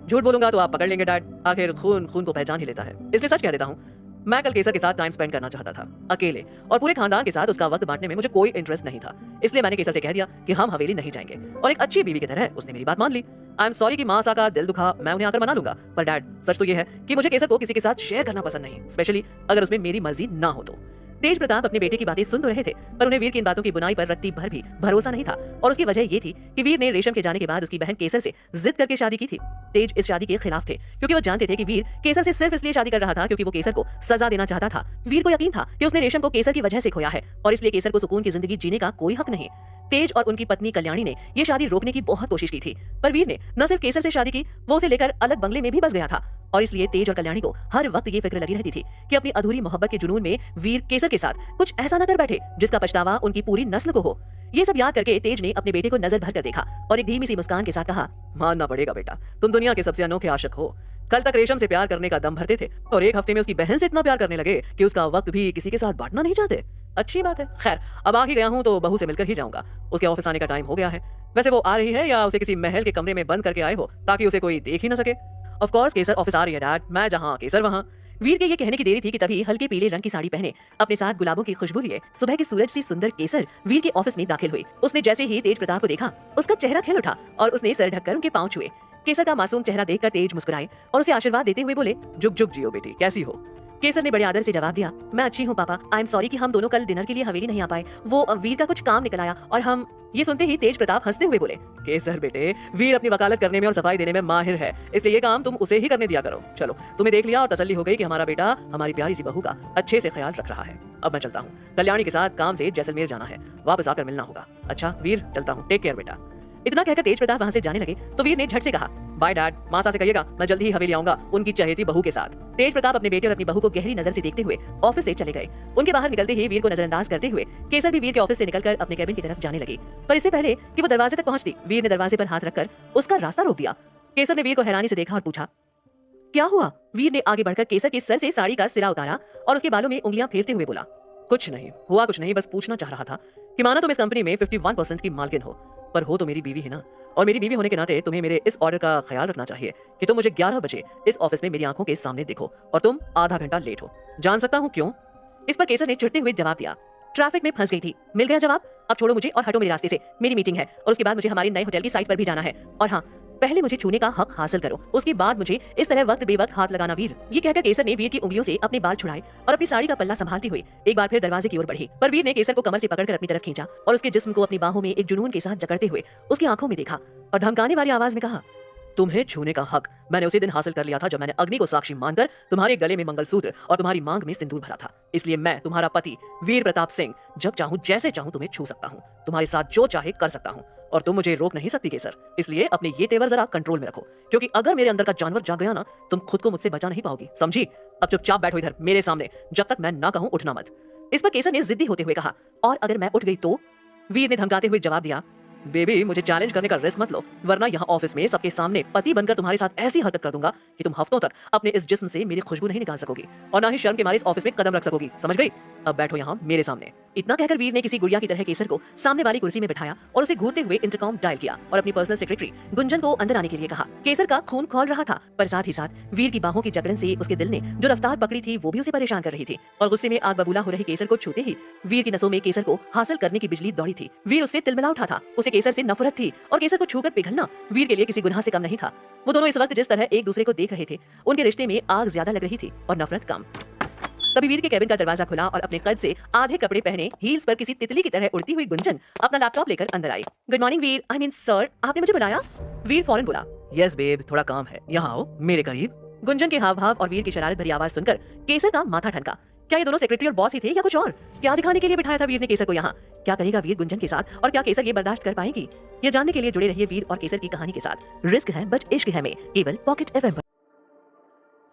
Speaker 1: झूठ बोलूंगा तो आप पकड़ लेंगे डैड, आखिर खून खून को पहचान ही लेता है। इसलिए सच कह देता हूँ, मैं कल केसर के साथ टाइम स्पेंड करना चाहता था, अकेले, और पूरे खानदान के साथ उसका वक्त बांटने में मुझे कोई इंटरेस्ट नहीं था। इसलिए मैंने केसर से कह दिया कि हम हवेली नहीं जाएंगे, और एक अच्छी बीवी की तरह उसने मेरी बात मान ली। आई एम सॉरी कि माँ सा का दिल दुखा, मैं उन्हें आकर मना लूंगा, पर डैड सच तो ये है कि मुझे केसर को किसी के साथ शेयर करना पसंद नहीं, स्पेशली अगर उसमें मेरी मर्जी ना हो तो। तेज प्रताप अपने बेटे की बातें सुन तो रहे थे, पर उन्हें वीर की इन बातों की बुनाई पर रत्ती भर भी भरोसा नहीं था, और उसकी वजह ये थी कि वीर ने रेशम के जाने के बाद उसकी बहन केसर से जिद करके शादी की थी। तेज इस शादी के खिलाफ थे क्योंकि वो जानते थे कि वीर केसर से सिर्फ इसलिए शादी कर रहा था क्योंकि वो केसर को सजा देना चाहता था। वीर को यकीन था कि उसने रेशम को केसर की वजह से खोया है और इसलिए केसर को सुकून की जिंदगी जीने का कोई हक नहीं। तेज और उनकी पत्नी कल्याणी ने यह शादी रोकने की बहुत कोशिश की थी, पर वीर ने न सिर्फ केसर से शादी की, वो उसे लेकर अलग बंगले में भी बस गया था। और इसलिए तेज और कल्याणी को हर वक्त ये फिक्र लगी रहती थी कि अपनी अधूरी मोहब्बत के जुनून में वीर केसर के साथ कुछ ऐसा न कर बैठे जिसका पछतावा उनकी पूरी नस्ल को हो। ये सब याद करके तेज ने अपने बेटे को नजर भर कर देखा और एक धीमी सी मुस्कान के साथ कहा, मानना पड़ेगा बेटा, तुम दुनिया के सबसे अनोखे आशिक हो। कल तक रेशम से प्यार करने का दम भरते थे और एक हफ्ते में उसकी बहन से इतना प्यार करने लगे कि उसका वक्त भी किसी के साथ बांटना नहीं चाहते। अच्छी बात है। खैर, अब आ ही गया हूँ तो बहू से मिलकर ही जाऊंगा। उसके ऑफिस आने का टाइम हो गया है। वैसे वो आ रही है या उसे किसी महल के कमरे में बंद करके आए हो ताकि उसे कोई देख ही न सके? ऑफ कोर्स केसर ऑफिस आ रही है डैड, मैं जहाँ केसर वहाँ। वीर के ये कहने की देरी थी कि तभी हल्के पीले रंग की साड़ी पहने अपने साथ गुलाबों की खुशबू लिए सुबह के सूरज सी सुंदर केसर वीर के ऑफिस में दाखिल हुई। उसने जैसे ही तेज प्रताप को देखा, उसका चेहरा खिल उठा और उसने सर ढककर उनके पांव छुए। केसर का मासूम चेहरा देखकर तेज मुस्कुराए और उसे आशीर्वाद देते हुए बोले, जुग जुग जियो बेटी, कैसी हो? केसर ने बड़े आदर से जवाब दिया, मैं अच्छी हूँ पापा, आई एम सॉरी कि हम दोनों कल डिनर के लिए हवेली नहीं आ पाए। वो वीर का कुछ काम निकल आया और हम। ये सुनते ही तेज प्रताप हंसते हुए बोले, केसर बेटे, वीर अपनी वकालत करने में और सफाई देने में माहिर है, इसलिए ये काम तुम उसे ही करने दिया करो। चलो, तुम्हें देख लिया और तसल्ली हो गई कि हमारा बेटा हमारी प्यारी सी बहू का अच्छे से ख्याल रख रहा है। अब मैं चलता हूँ, कल्याणी के साथ काम से जैसलमेर जाना है, वापस आकर मिलना होगा। अच्छा वीर, चलता हूँ, टेक केयर बेटा। इतना कहकर तेज प्रताप वहां से जाने लगे तो वीर ने झट से कहा, बाय डैड, मासा से कहिएगा मैं जल्दी ही हवेली आऊंगा उनकी चहेती बहू के साथ। तेज प्रताप अपने बेटे और अपनी बहू को गहरी नजर से देखते हुए ऑफिस से चले गए। उनके बाहर निकलते ही वीर को नजरअंदाज करते हुए केसर भी वीर के ऑफिस से निकलकर अपने कैबिन की तरफ जाने लगी। पर इससे पहले कि वो दरवाजे तक पहुंचती, वीर ने दरवाजे पर हाथ रखकर उसका रास्ता रोक दिया। केसर ने वीर को हैरानी से देखा और पूछा, क्या हुआ? वीर ने आगे बढ़कर केसर के सर से साड़ी का सिरा उतारा और उसके बालों में उंगलियां फेरते हुए बोला, कुछ नहीं हुआ, कुछ नहीं, बस पूछना चाह रहा था कि माना तुम इस कंपनी में 51% की मालकिन हो, पर हो तो मेरी बीवी है ना, और मेरी बीवी होने के नाते तुम्हें मेरे इस ऑर्डर का ख्याल रखना चाहिए कि तुम मुझे 11 बजे इस ऑफिस में मेरी आंखों के सामने दिखो और तुम आधा घंटा लेट हो। जान सकता हूँ क्यों? इस पर केसर ने चिढ़ते हुए जवाब दिया, ट्रैफिक में फंस गई थी। मिल गया जवाब, अब छोड़ो मुझे और हटो मेरे रास्ते से, मेरी मीटिंग है और उसके बाद मुझे हमारे नए होटल की साइट पर भी जाना है। और हाँ, पहले मुझे छूने का हक हासिल करो, उसके बाद मुझे इस तरह वक्त बेवक्त हाथ लगाना वीर। ये कहकर केसर ने वीर की उंगलियों से अपने बाल छुड़ाए और अपनी साड़ी का पल्ला संभालती हुई एक बार फिर दरवाजे की ओर बढ़ी। पर वीर ने केसर को कमर से पकड़कर अपनी तरफ खींचा और उसके जिस्म को अपनी बाहों में एक जुनून के साथ जकड़ते हुए उसकी आंखों में देखा और धमकाने वाली आवाज में कहा, तुम्हें छूने का हक मैंने उसी दिन हासिल कर लिया था जब मैंने अग्नि को साक्षी मानकर तुम्हारे गले में मंगलसूत्र और तुम्हारी मांग में सिंदूर भरा था। इसलिए मैं तुम्हारा पति वीर प्रताप सिंह जब चाहूं जैसे चाहूं तुम्हें छू सकता हूं, तुम्हारे साथ जो चाहे कर सकता हूं और तुम मुझे रोक नहीं सकती केसर। इसलिए अपने ये तेवर जरा कंट्रोल में रखो, क्योंकि अगर मेरे अंदर का जानवर जाग गया ना, तुम खुद को मुझसे बचा नहीं पाओगी, समझी? अब चुपचाप बैठो इधर मेरे सामने, जब तक मैं ना कहूं उठना मत। इस पर केसर ने जिद्दी होते हुए कहा, और अगर मैं उठ गई तो? वीर ने धमकाते हुए जवाब दिया, बेबी मुझे चैलेंज करने का रिस्क मत लो, वरना यहाँ ऑफिस में सबके सामने पति बनकर तुम्हारे साथ ऐसी हरकत कर दूंगा कि तुम हफ्तों तक अपने इस जिस्म से मेरी खुशबू नहीं निकाल सकोगी और ना ही शर्म के मारे इस ऑफिस में कदम रख सकोगी, समझ गई? अब बैठो यहाँ मेरे सामने। इतना कहकर वीर ने किसी गुड़िया की तरह केसर को सामने वाली कुर्सी में बिठाया और उसे घूरते हुए इंटरकॉम डायल किया और अपनी पर्सनल सेक्रेटरी गुंजन को अंदर आने के लिए कहा। केसर का खून खौल रहा था, पर साथ ही साथ वीर की बाहों की जकड़न से उसके दिल ने जो रफ्तार पकड़ी थी वो भी उसे परेशान कर रही थी और गुस्से में आग बबूला हो रही केसर को छूते ही वीर की नसों में केसर को हासिल करने की बिजली दौड़ी थी। वीर उससे तिलमिला उठा था, उसे केसर से नफरत थी और केसर को छूकर पिघलना वीर के लिए किसी गुनाह से कम नहीं था। वो दोनों इस वक्त जिस तरह एक दूसरे को देख रहे थे, उनके रिश्ते में आग ज्यादा लग रही थी और नफरत कम। तभी वीर के कैबिन का दरवाजा खुला और अपने कद से आधे कपड़े पहने हील्स पर किसी तितली की तरह उड़ती हुई गुंजन अपना लैपटॉप लेकर अंदर आई। Good morning Veer, I mean sir, आपने मुझे बुलाया? वीर फौरन बोला, यस बेब, थोड़ा काम है, यहाँ आओ मेरे करीब। गुंजन के हाव भाव और वीर की शरारत भरी आवाज सुनकर केसर का माथा ठनका। क्या ये दोनों सेक्रेटरी और बॉस ही थे या कुछ और? क्या दिखाने के लिए बिठाया था वीर ने केसर को यहाँ? क्या करेगा वीर गुंजन के साथ और क्या केसर ये बर्दाश्त कर पाएगी? ये जानने के लिए जुड़े रहिए वीर और केसर की कहानी के साथ। रिस्क है बट इश्क है में, केवल पॉकेट एफएम पर।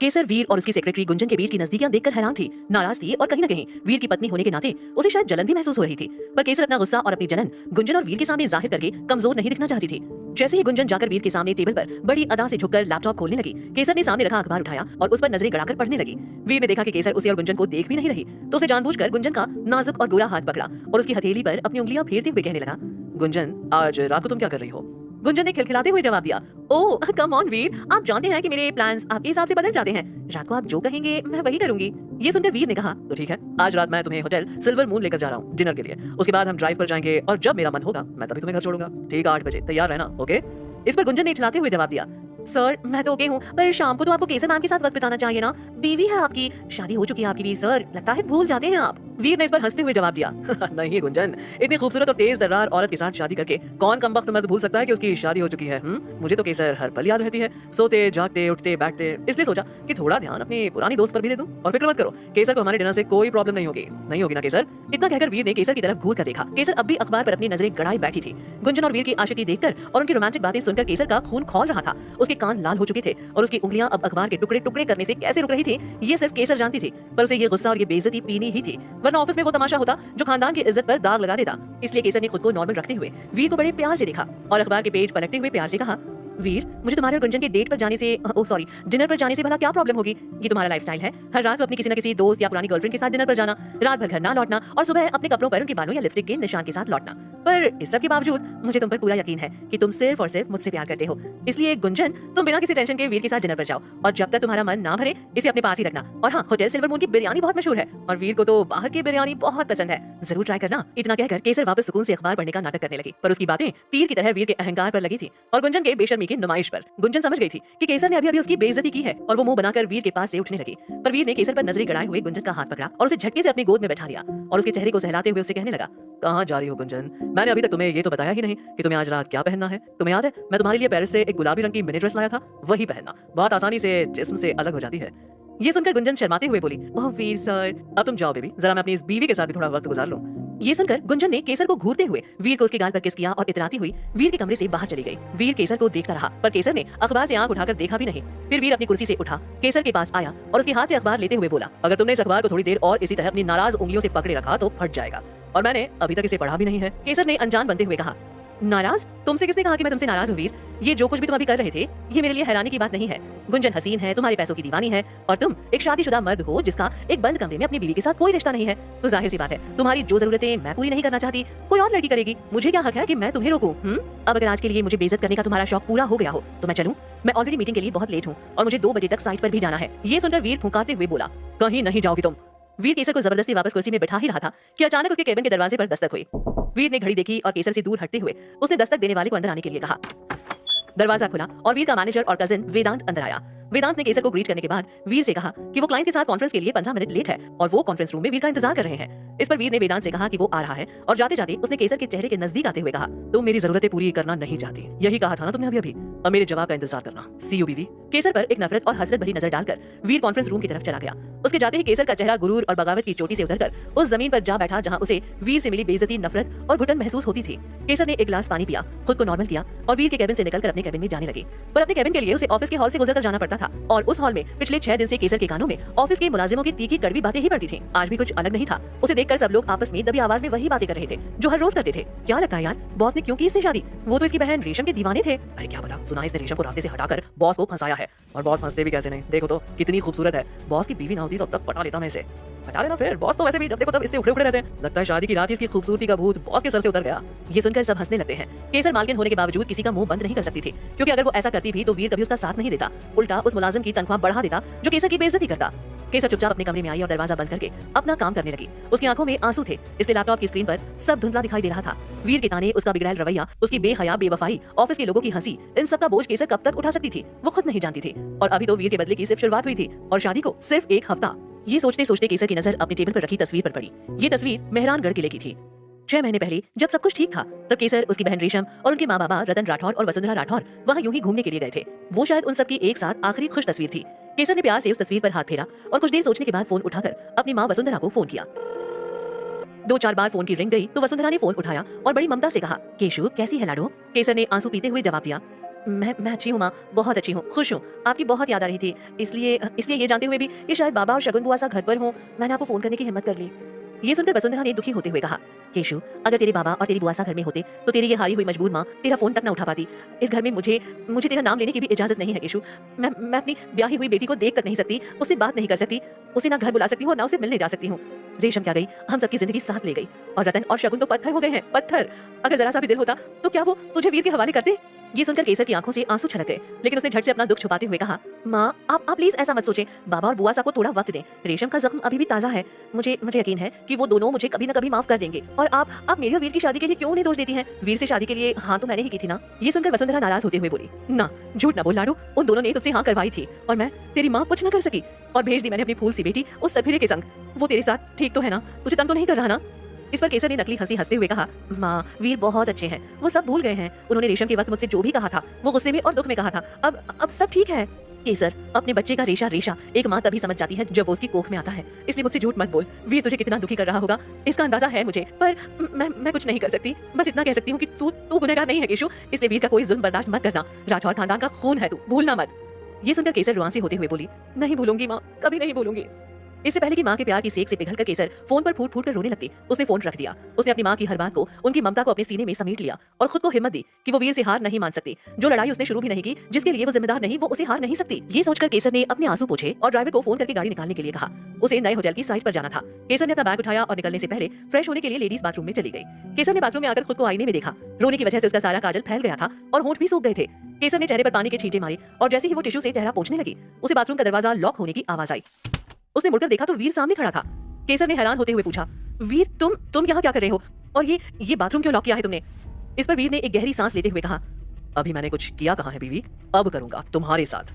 Speaker 1: केसर वीर और उसकी सेक्रेटरी गुंजन के बीच की नजदीकियां देखकर हैरान थी, नाराज थी और कहीं न कहीं वीर की पत्नी होने के नाते उसे शायद जलन भी महसूस हो रही थी। पर केसर अपना गुस्सा और अपनी जलन गुंजन और वीर के सामने जाहिर करके कमजोर नहीं दिखना चाहती थी। जैसे ही गुंजन जाकर वीर के सामने टेबल पर बड़ी अदा से झुककर लैपटॉप खोलने लगी, केसर ने सामने रखा अखबार उठाया और उस पर नजरें गड़ाकर पढ़ने लगी। वीर ने देखा कि केसर उसे और गुंजन को देख भी नहीं रही, तो उसने जानबूझकर गुंजन का नाजुक और गोरा हाथ पकड़ा और उसकी हथेली पर अपनी उंगलियां फेरते हुए कहने लगा, गुंजन आज रात को तुम क्या कर रही हो? गुंजन ने खिलखिलाते हुए जवाब दिया, ओह कम ऑन वीर, आप जानते हैं कि मेरे प्लान्स आपके हिसाब से बदल जाते हैं, रात को आप जो कहेंगे मैं वही करूंगी। ये सुनकर वीर ने कहा, तो ठीक है, आज रात मैं तुम्हें होटल सिल्वर मून लेकर जा रहा हूँ डिनर के लिए, उसके बाद हम ड्राइव पर जाएंगे और जब मेरा मन होगा मैं तभी तुम्हें घर छोड़ूंगा, ठीक 8 बजे तैयार रहना, ओके? इस पर गुंजन ने इठलाते हुए जवाब दिया, सर मैं तो ओके हूँ, पर शाम को तो आपको केसर मैम के साथ वक्त बिताना चाहिए ना, बीवी है आपकी, शादी हो चुकी है आपकी भी सर, लगता है भूल जाते हैं आप। वीर ने इस पर हंसते हुए जवाब दिया, नहीं गुंजन, इतनी खूबसूरत और तेज दर्रार औरत के साथ शादी करके कौन कमबख्त मर्द भूल सकता है कि उसकी शादी हो चुकी है? मुझे तो केसर हर पल याद रहती है, सोते जागते उठते बैठते, इसलिए सोचा कि थोड़ा ध्यान अपनी पुरानी दोस्त पर भी दे दूं। और फिक्र मत करो, केसर को हमारे डिनर से कोई प्रॉब्लम नहीं होगी ना केसर? इतना कहकर वीर ने केसर की तरफ घूर कर देखा। केसर अब भी अखबार पर अपनी नजरें गड़ाई बैठी थी। गुंजन और वीर की आशिकी देखकर और उनकी रोमांटिक बातें सुनकर केसर का खून खौल रहा था, उसके कान लाल हो चुके थे और उसकी उंगलियां अब अखबार के टुकड़े टुकड़े करने से कैसे रुक रही थी ये सिर्फ केसर जानती थी। पर उसे ये गुस्सा और ये बेइज्जती पीनी ही थी, वरना ऑफिस में वो तमाशा होता जो खानदान की इज्जत पर दाग लगा देता। इसलिए केसर ने खुद को नॉर्मल रखते हुए वीर को बड़े प्यार से देखा और अखबार के पेज पलटते हुए प्यार से कहा, वीर मुझे तुम्हारे और गुंजन के डेट पर जाने से डिनर पर जाने से भला क्या प्रॉब्लम होगी? ये तुम्हारा लाइफस्टाइल है, हर रात को अपनी किसी न किसी दोस्त या पुरानी गर्लफ्रेंड के साथ डिनर पर जाना, रात भर घर ना लौटना और सुबह अपने कपड़ों पर उनके बालों या लिपस्टिक के निशान के साथ लौटना। पर इस सब के बावजूद मुझे तुम पर पूरा यकीन है कि तुम सिर्फ और सिर्फ मुझसे प्यार करते हो। इसलिए गुंजन, तुम बिना किसी टेंशन के वीर के साथ डिनर पर जाओ और जब तक तुम्हारा मन ना भरे इसे अपने पास ही रखना। और हाँ, होटल सिल्वर मून की बिरयानी बहुत मशहूर है और वीर को तो बाहर की बिरयानी बहुत पसंद है, जरूर ट्राई करना। इतना कहकर केसर वापस सुकून से अखबार पढ़ने का नाटक करने लगी, पर उसकी बातें तीर की तरह वीर के अहंकार पर लगी थी और गुंजन के बेशर्मी की नुमाइश पर। गुंजन समझ गई थी कि केसर ने अभी अभी उसकी बेइज्जती की है और वो मुंह बनाकर वीर के पास से उठने लगी, पर वीर ने केसर पर नजरें गड़ाए हुए गुंजन का हाथ पकड़ा और उसे झटके से अपनी गोद में बैठा लिया और उसके चेहरे को सहलाते हुए उससे कहने लगा, कहाँ जा रही हो गुंजन? मैंने अभी तक तुम्हें ये तो बताया ही नहीं कि तुम्हें आज रात क्या पहनना है। तुम्हें याद है मैं तुम्हारे लिए पेरिस से एक गुलाबी रंग की मिनी ड्रेस लाया था, वही पहनना, बहुत आसानी से जिस्म से अलग हो जाती है। ये सुनकर गुंजन शर्माते हुए बोली, ओह वीर सर, अब तुम जाओ बेबी, जरा मैं अपनी इस बीवी के साथ भी थोड़ा वक्त गुजार लूं। ये सुनकर गुंजन ने केसर को घूरते हुए वीर को उसके गाल पर किस किया और इतराती हुई वीर के कमरे से बाहर चली गई। वीर केसर को देखता रहा, पर केसर ने अखबार से आंख उठाकर देखा भी नहीं। फिर वीर अपनी कुर्सी से उठा, केसर के पास आया और उसके हाथ से अखबार लेते हुए बोला, अगर तुमने इस अखबार को थोड़ी देर और इसी तरह अपनी नाराज उंगलियों से पकड़े रखा तो फट जाएगा, और मैंने अभी तक इसे पढ़ा भी नहीं है। केसर ने अनजान बनते हुए कहा, नाराज? तुमसे किसने कहा कि मैं तुमसे नाराज हूँ वीर? ये जो कुछ भी तुम अभी कर रहे थे ये मेरे लिए हैरानी की बात नहीं है। गुंजन हसीन है, तुम्हारे पैसों की दीवानी है और तुम एक शादीशुदा मर्द हो जिसका एक बंद कमरे में अपनी बीवी के साथ कोई रिश्ता नहीं है, तो जाहिर सी बात है तुम्हारी जो जरूरतें मैं पूरी नहीं करना चाहती कोई और लड़की करेगी। मुझे क्या हक है कि मैं तुम्हें रोकूं? अब अगर आज के लिए मुझे बेइज्जत करने का तुम्हारा शौक पूरा हो गया हो तो मैं चलूं? मैं ऑलरेडी मीटिंग के लिए बहुत लेट हूँ और मुझे 2 बजे तक साइट पर भी जाना है। ये सुनकर वीर फुंकाते हुए बोला, कहीं नहीं जाओगी तुम। वीर केसर को जबरदस्ती वापस कुर्सी में बिठा ही रहा था कि अचानक उसके केबिन के दरवाजे पर दस्तक हुई। वीर ने घड़ी देखी और केसर से दूर हटते हुए उसने दस्तक देने वाले को अंदर आने के लिए कहा। दरवाजा खुला और वीर का मैनेजर और कजिन वेदांत अंदर आया। वेदांत ने केसर को ग्रीट करने के बाद वीर से कहा कि वो क्लाइंट के साथ कॉन्फ्रेंस के लिए 15 मिनट लेट है और वो कॉन्फ्रेंस रूम में वीर का इंतजार कर रहे हैं। इस पर वीर ने वेदांत से कहा कि वो आ रहा है और जाते जाते उसने केसर के चेहरे के नजदीक आते हुए कहा, तुम मेरी जरूरतें पूरी करना नहीं चाहती, यही कहा था ना तुमने अभी अभी, अब मेरे जवाब का इंतजार करना। सी यू बीवी। केसर पर एक नफरत और हसरत भरी नजर डालकर वीर कॉन्फ्रेंस रूम की तरफ चला गया। उसके जाते ही केसर का चेहरा गुरूर और बगावत की चोटी से उतरकर उस जमीन पर जा बैठा जहां उसे वीर से मिली बेइज्जती, नफरत और घुटन महसूस होती थी। केसर ने एक गिलास पानी पिया, खुद को नॉर्मल किया और वीर के केबिन से निकलकर अपने केबिन में जाने लगी। पर अपने केबिन के लिए उसे ऑफिस के हॉल से गुजरकर जाना पड़ता था और उस हॉल में पिछले 6 दिन से केसर के कानों में ऑफिस के मुलाजिमों की तीखी कड़वी बातें ही पड़ती थीं। आज भी कुछ अलग नहीं था। उसे देखकर सब लोग आपस में दबी आवाज में वही बातें कर रहे थे जो हर रोज करते थे। क्या लगता है यार, बॉस ने क्यों की इससे शादी? वो तो इसकी बहन रेशम के दीवाने थे। अरे क्या पता, सुना इसने रेशम को रास्ते से हटाकर बॉस को फंसाया है, और बॉस फंसते भी कैसे नहीं, देखो तो कितनी खूबसूरत है। बॉस की बीवी ना होती तो अब तक पटा लेता मैं इसे। हटा लेना फिर, बॉस तो वैसे भी जब देखो तब इससे उखड़े उखड़े रहते हैं। लगता है शादी की रात ही इसकी खूबसूरती का भूत बॉस के सर से उतर गया। ये सुनकर सब हंसने लगते हैं। केसर मालकिन होने के बावजूद किसी का मुंह बंद नहीं कर सकती थी, क्योंकि अगर वो ऐसा करती भी तो वीर कभी उसका साथ नहीं देता, उल्टा उस मुलाजिम की तनख्वाह बढ़ा देता जो केसर की बेइज्जती करता। केसर चुपचाप अपने कमरे में आई और दरवाजा बंद करके अपना काम करने लगी। उसकी आंखों में आंसू थे, इसलिए लैपटॉप की स्क्रीन पर सब धुंधला दिखाई दे रहा था। वीर के ताने, उसका बिगड़ैल रवैया, उसकी बेहया बेवफाई, ऑफिस के लोगों की हंसी, इन सब का बोझ केसर कब तक उठा सकती थी वो खुद नहीं जानती थी। और अभी तो वीर के बदले की सिर्फ शुरुआत हुई थी और शादी को सिर्फ 1 हफ्ता। ये सोचते सोचते केसर की नजर अपने टेबल पर रखी तस्वीर पर पड़ी। ये तस्वीर मेहरानगढ़ किले की थी। 6 महीने पहले जब सब कुछ ठीक था तब केसर, उसकी बहन रेशम और उनके माँ बाबा रतन राठौर और वसुंधरा राठौर वहाँ यूं ही घूमने के लिए गए थे। वो शायद उन सबकी एक साथ आखिरी खुश तस्वीर थी। केसर ने प्यार से उस तस्वीर पर हाथ फेरा और कुछ देर सोचने के बाद फोन उठाकर अपनी माँ वसुंधरा को फोन किया। 2-4 बार फोन की रिंग गई तो वसुंधरा ने फोन उठाया और बड़ी ममता से कहा, केशु कैसी है लाडो? केसर ने आंसू पीते हुए जवाब दिया, मैं अच्छी हूँ माँ, बहुत अच्छी हूँ, खुश हूँ, आपकी बहुत याद आ रही थी, इसलिए ये जानते हुए भी कि शायद बाबा और शगुन बुआ सा घर पर हों, मैंने आपको फोन करने की हिम्मत कर ली। ये सुनकर वसुंधरा ने दुखी होते हुए कहा, केशु अगर तेरे बाबा और तेरी बुआ सा घर में होते तो तेरी ये हारी हुई मजबूर माँ तेरा फोन तक न उठा पाती। इस घर में मुझे तेरा नाम लेने की भी इजाजत नहीं है केशु। मैं अपनी ब्याही हुई बेटी को देख तक नहीं सकती, उससे बात नहीं कर सकती, उसे ना घर बुला सकती हूँ और ना उसे मिलने जा सकती हूँ। रेशम क्या गई, हम सबकी जिंदगी साथ ले गई, और रतन और शगुन तो पत्थर हो गए हैं, पत्थर। अगर जरा सा भी दिल होता तो क्या वो तुझे वीर के हवाले करते? ये सुनकर केसर की आंखों से आंसू छलक गए, लेकिन उसने झट से अपना दुख छुपाते हुए कहा, माँ आप प्लीज ऐसा मत सोचें, बाबा और बुआ सा को थोड़ा वक्त दें, रेशम का जख्म अभी भी ताजा है, मुझे यकीन है कि वो दोनों मुझे कभी न कभी माफ कर देंगे। और आप मेरी और वीर की शादी के लिए क्यों उन्हें दोष देती हैं? वीर से शादी के लिए हाँ तो मैंने ही की थी ना। ये सुनकर वसुंधरा नाराज होते हुए बोली, ना झूठ ना बोल लाडू, उन दोनों ने तुझसे हाँ करवाई थी और मैं तेरी माँ कुछ न कर सकी और भेज दी मैंने अपनी फूल सी बेटी उस सफीरे के संग। वो तेरे साथ ठीक तो है ना? तुझे तंग तो नहीं कर रहा ना? इस पर केसर ने नकली हंसी हंसते हुए कहा, माँ वीर बहुत अच्छे हैं, वो सब भूल गए हैं, उन्होंने रेशम के वक्त मुझसे जो भी कहा था वो गुस्से में और दुख में कहा था, अब सब ठीक है। केसर अपने बच्चे का रेशा एक माँ तभी समझ जाती है जब वो उसकी कोख में आता है, इसलिए मुझसे झूठ मत बोल। वीर तुझे कितना दुखी कर रहा होगा इसका अंदाजा है मुझे, पर मैं कुछ नहीं कर सकती, बस इतना कह सकती हूँ कि तू गुनहगार नहीं है केशु, इसलिए वीर का कोई जुल्म बर्दाश्त मत करना, राठौर खानदान का खून है तू, भूलना मत। ये सुनकर केसर रुआंसी होते हुए बोली, नहीं भूलूंगी माँ, कभी नहीं भूलूंगी। इससे पहले कि माँ के प्यार की सेक से पिघलकर केसर फोन पर फूट फूट कर रोने लगती, उसने फोन रख दिया। उसने अपनी माँ की हर बात को, उनकी ममता को अपने सीने में समेट लिया और खुद को हिम्मत दी कि वो वीर से हार नहीं मान सकती। जो लड़ाई उसने शुरू भी नहीं की, जिसके लिए वो जिम्मेदार नहीं, वो उसे हार नहीं सकती। ये सोचकर केसर ने अपने आंसू पोंछे और ड्राइवर को फोन करके गाड़ी निकालने के लिए कहा। उसे नए होटल की साइट पर जाना था। केसर ने अपना बैग उठाया और निकलने से पहले फ्रेश होने के लिए लेडीज बाथरूम में चली गई। केसर ने बाथरूम में आकर खुद को आईने में देखा। रोने की वजह से उसका सारा काजल फैल गया था और होंठ भी सूख गए थे। केसर ने चेहरे पर पानी के छींटे मारे और जैसे ही वो टिश्यू से चेहरा पोंछने लगी, उसे बाथरूम का दरवाजा लॉक होने की आवाज आई। उसने मुड़कर देखा तो वीर सामने खड़ा था। केसर ने हैरान होते हुए पूछा, वीर तुम यहाँ क्या कर रहे हो और ये बाथरूम क्यों लॉक किया है तुमने? इस पर वीर ने एक गहरी सांस लेते हुए कहा, अभी मैंने कुछ किया कहाँ है बीवी, अब करूंगा तुम्हारे साथ।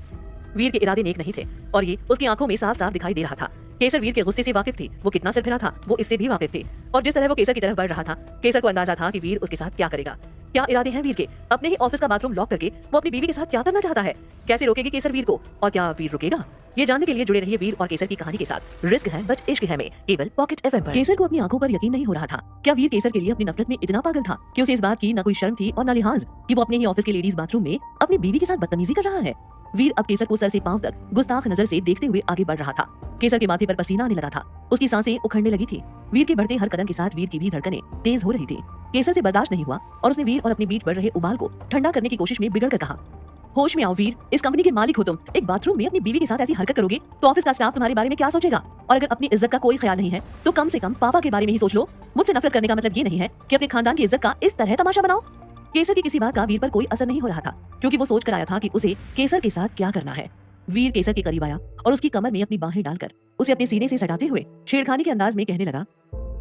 Speaker 1: वीर के इरादे नेक नहीं थे और ये उसकी आंखों में साफ साफ दिखाई दे रहा था। केसर वीर के गुस्से से वाकिफ थी, वो कितना सिरफिरा था वो इससे भी वाकिफ थी। और जिस तरह वो केसर की तरफ बढ़ रहा था, केसर को अंदाजा था कि वीर उसके साथ क्या करेगा। क्या इरादे हैं वीर के? अपने ही ऑफिस का बाथरूम लॉक करके वो अपनी बीवी के साथ क्या करना चाहता है? कैसे रोकेगी केसर वीर को और क्या वीर रुकेगा? ये जानने के लिए जुड़े रहिए वीर और केसर की कहानी के साथ। रिस्क है बट इश्क है में केवल पॉकेट एफएम पर। केसर को अपनी आंखों पर यकीन नहीं हो रहा था। क्या वीर केसर के लिए अपनी नफरत में इतना पागल था कि उसे इस बात की न कोई शर्म थी और न लिहाज कि वो अपने ही ऑफिस के लेडीज बाथरूम में अपनी बीवी के साथ बदतमीजी कर रहा है? वीर अब केसर को सर से पांव तक गुस्ताख नजर से देखते हुए आगे बढ़ रहा था। केसर के माथे पर पसीना आने लगा था, उसकी सांसें उखड़ने लगी थी। वीर के बढ़ते हर कदम के साथ वीर की भी धड़कनें तेज हो रही थी। केसर से बर्दाश्त नहीं हुआ और उसने वीर और अपने बीच बढ़ रहे उबाल को ठंडा करने की कोशिश में बिगड़ कर कहा, होश में आओ वीर, इस कंपनी के मालिक हो तुम। एक बाथरूम में अपनी बीवी के साथ ऐसी हरकत करोगे तो ऑफिस का स्टाफ तुम्हारे बारे में क्या सोचेगा? और अगर अपनी इज्जत का कोई ख्याल नहीं है तो कम से कम पापा के बारे में ही सोच लो। मुझसे नफरत करने का मतलब ये नहीं है कि अपने खानदान की इज्जत का इस तरह तमाशा बनाओ। केसर की किसी बात का वीर पर कोई असर नहीं हो रहा था, क्योंकि वो सोच कर आया था कि उसे केसर के साथ क्या करना है। वीर केसर के करीब आया और उसकी कमर में अपनी बाहें डालकर उसे अपने सीने से सटाते हुए छेड़खानी के अंदाज में कहने लगा,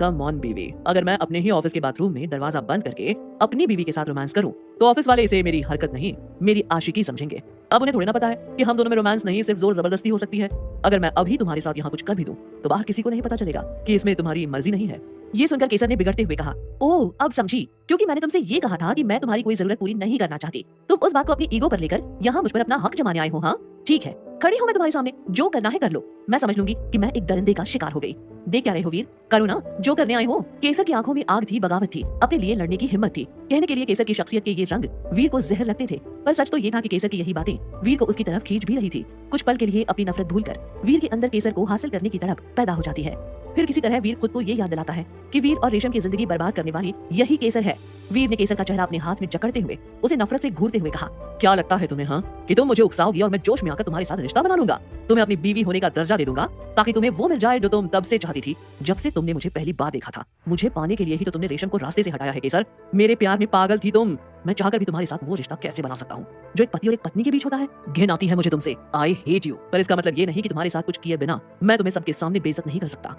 Speaker 1: कम ऑन बीवी, अगर मैं अपने ही ऑफिस के बाथरूम में दरवाजा बंद करके अपनी बीवी के साथ रोमांस करूं तो ऑफिस वाले इसे मेरी हरकत नहीं, मेरी आशिकी समझेंगे। अब उन्हें थोड़ी ना पता है कि हम दोनों में रोमांस नहीं, सिर्फ जोर जबरदस्ती हो सकती है। अगर मैं अभी तुम्हारे साथ यहाँ कुछ कर भी दूं तो बाहर किसी को नहीं पता चलेगा कि इसमें तुम्हारी मर्जी नहीं है। ये सुनकर केसर ने बिगड़ते हुए कहा, ओह अब समझी, क्योंकि मैंने तुमसे ये कहा था कि मैं तुम्हारी कोई जरूरत पूरी नहीं करना चाहती। तुम उस बात को अपनी ईगो पर लेकर यहाँ मुझ पर अपना हक जमाने आए हो। हाँ ठीक है, खड़ी हूँ मैं तुम्हारे सामने, जो करना है कर लो। मैं समझ लूंगी कि मैं एक दरिंदे का शिकार हो गई। देख क्या रहे हो वीर, करो ना जो करने आए हो। केसर की आंखों में आग थी, बगावत थी, अपने लिए लड़ने की हिम्मत थी। कहने के लिए केसर की शख्सियत के ये रंग वीर को जहर लगते थे, पर सच तो ये था कि केसर की यही बातें वीर को उसकी तरफ खींच भी रही थी। कुछ पल के लिए अपनी नफरत भूलकर वीर के अंदर केसर को हासिल करने की तड़प पैदा हो जाती है। फिर किसी तरह वीर खुद को ये याद दिलाता है कि वीर और रेशम की जिंदगी बर्बाद करने वाली यही केसर है। वीर ने केसर का चेहरा अपने हाथ में जकड़ते हुए उसे नफरत से घूरते हुए कहा, क्या लगता है तुम्हें हाँ कि तुम मुझे उकसाओगी और मैं जोश में आकर तुम्हारे साथ रिश्ता बना लूंगा? तुम्हें अपनी बीवी होने का दर्जा दे दूंगा ताकि तुम्हें वो मिल जाए जो तुम तब से चाहती थी, जब से तुमने मुझे पहली बार देखा था। मुझे पाने के लिए ही तो तुमने रेशम को रास्ते से हटाया है केसर। मेरे प्यार में पागल थी तुम। मैं चाहकर भी तुम्हारे साथ वो रिश्ता कैसे बना सकता हूँ जो एक पति और एक पत्नी के बीच होता है? घिन आती है मुझे तुमसे, आई हेट यू। पर इसका मतलब ये नहीं कि तुम्हारे साथ कुछ किए बिना मैं तुम्हें सबके सामने बेइज्जत नहीं कर सकता।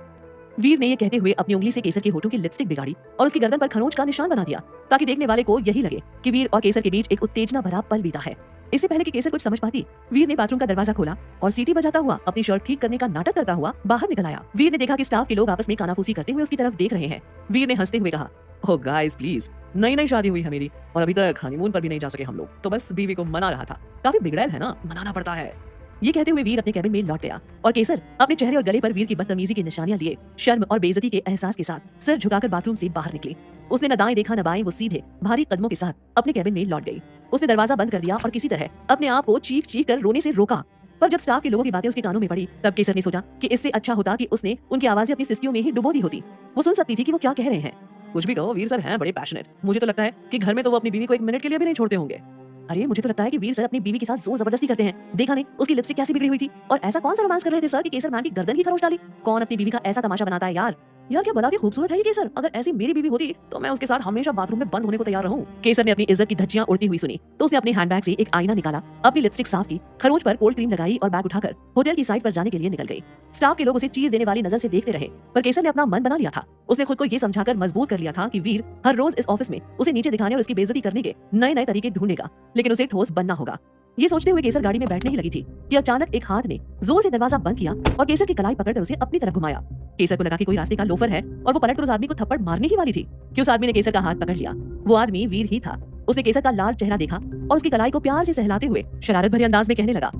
Speaker 1: वीर ने ये कहते हुए अपनी उंगली से केसर के होठों की लिपस्टिक बिगाड़ी और उसकी गर्दन पर खरोंच का निशान बना दिया, ताकि देखने वाले को यही लगे कि वीर और केसर के बीच एक उत्तेजना भरा पल बीता है। इससे पहले कि केसर कुछ समझ पाती, वीर ने बाथरूम का दरवाजा खोला और सीटी बजाता हुआ अपनी शर्ट ठीक करने का नाटक करता हुआ बाहर निकल आया। वीर ने देखा कि स्टाफ के लोग आपस में कानाफूसी करते हुए उसकी तरफ देख रहे हैं। वीर ने हंसते हुए कहा, ओह गाइस प्लीज, नई शादी हुई है मेरी और अभी तक हनीमून पर भी नहीं जा सके हम लोग, तो बस बीवी को मना रहा था। काफी बिगड़ैल है ना, मनाना पड़ता है। ये कहते हुए वीर अपने कैबिन में लौट गया और केसर अपने चेहरे और गले पर वीर की बदतमीजी की निशानियां लिए शर्म और बेइज्जती के एहसास के साथ सिर झुकाकर बाथरूम से बाहर निकली। उसने न दाएं देखा न बाएं, वो सीधे भारी कदमों के साथ अपने कैबिन में लौट गई। उसने दरवाजा बंद कर दिया और किसी तरह अपने आप को चीख चीख कर रोने से रोका। पर जब स्टाफ के लोगों की बातें उसके कानों में पड़ी, तब केसर ने सोचा कि इससे अच्छा होता कि उसने उनकी आवाजें अपनी सिस्टियों में ही डुबो दी होती। वो सुन सकती थी कि वो क्या कह रहे हैं। कुछ भी कहो, वीर सर हैं बड़े पैशनेट। मुझे तो लगता है कि घर में तो वो अपनी बीवी को एक मिनट के लिए भी नहीं छोड़ते होंगे। अरे मुझे तो लगता है कि वीर सर अपनी बीवी के साथ जोर जबरदस्ती करते हैं। देखा नहीं उसकी लिपस्टिक कैसी बिगड़ी हुई थी, और ऐसा कौन सा रोमांस कर रहे थे सर कि केसर मैम की गर्दन की खरोंच डाली। कौन अपनी बीवी का ऐसा तमाशा बनाता है यार। यार क्या भला की खूबसूरत है ये केसर। अगर ऐसी मेरी बीवी होती तो मैं उसके साथ हमेशा बाथरूम में बंद होने को तैयार रहूं। केसर ने अपनी इज्जत की धज्जियां उड़ती हुई सुनी तो उसने अपने हैंडबैग से एक आईना निकाला, अपनी लिपस्टिक साफ की, खरोंच पर कोल्ड क्रीम लगाई और बैग उठाकर होटल की साइड पर जाने के लिए निकल गई। स्टाफ के लोग उसे चीर देने वाली नजर से देखते रहे, पर केसर ने अपना मन बना लिया था। उसने खुद को ये समझाकर मजबूत कर लिया था कि वीर हर रोज इस ऑफिस में उसे नीचे दिखाने और उसकी बेइज्जती करने के नए नए तरीके ढूंढेगा, लेकिन उसे ठोस बनना होगा। ये सोचते हुए केसर गाड़ी में बैठने ही लगी थी कि अचानक एक हाथ ने जोर से दरवाजा बंद किया और केसर की कलाई पकड़कर उसे अपनी तरफ घुमाया। केसर को लगा कि कोई रास्ते का लोफर है और वो पलटकर उस आदमी को थप्पड़ मारने ही वाली थी कि उस आदमी ने केसर का हाथ पकड़ लिया। वो आदमी वीर ही था। उसने केसर का लाल चेहरा देखा और उसकी कलाई को प्यार से सहलाते हुए शरारत भरे अंदाज में कहने लगा,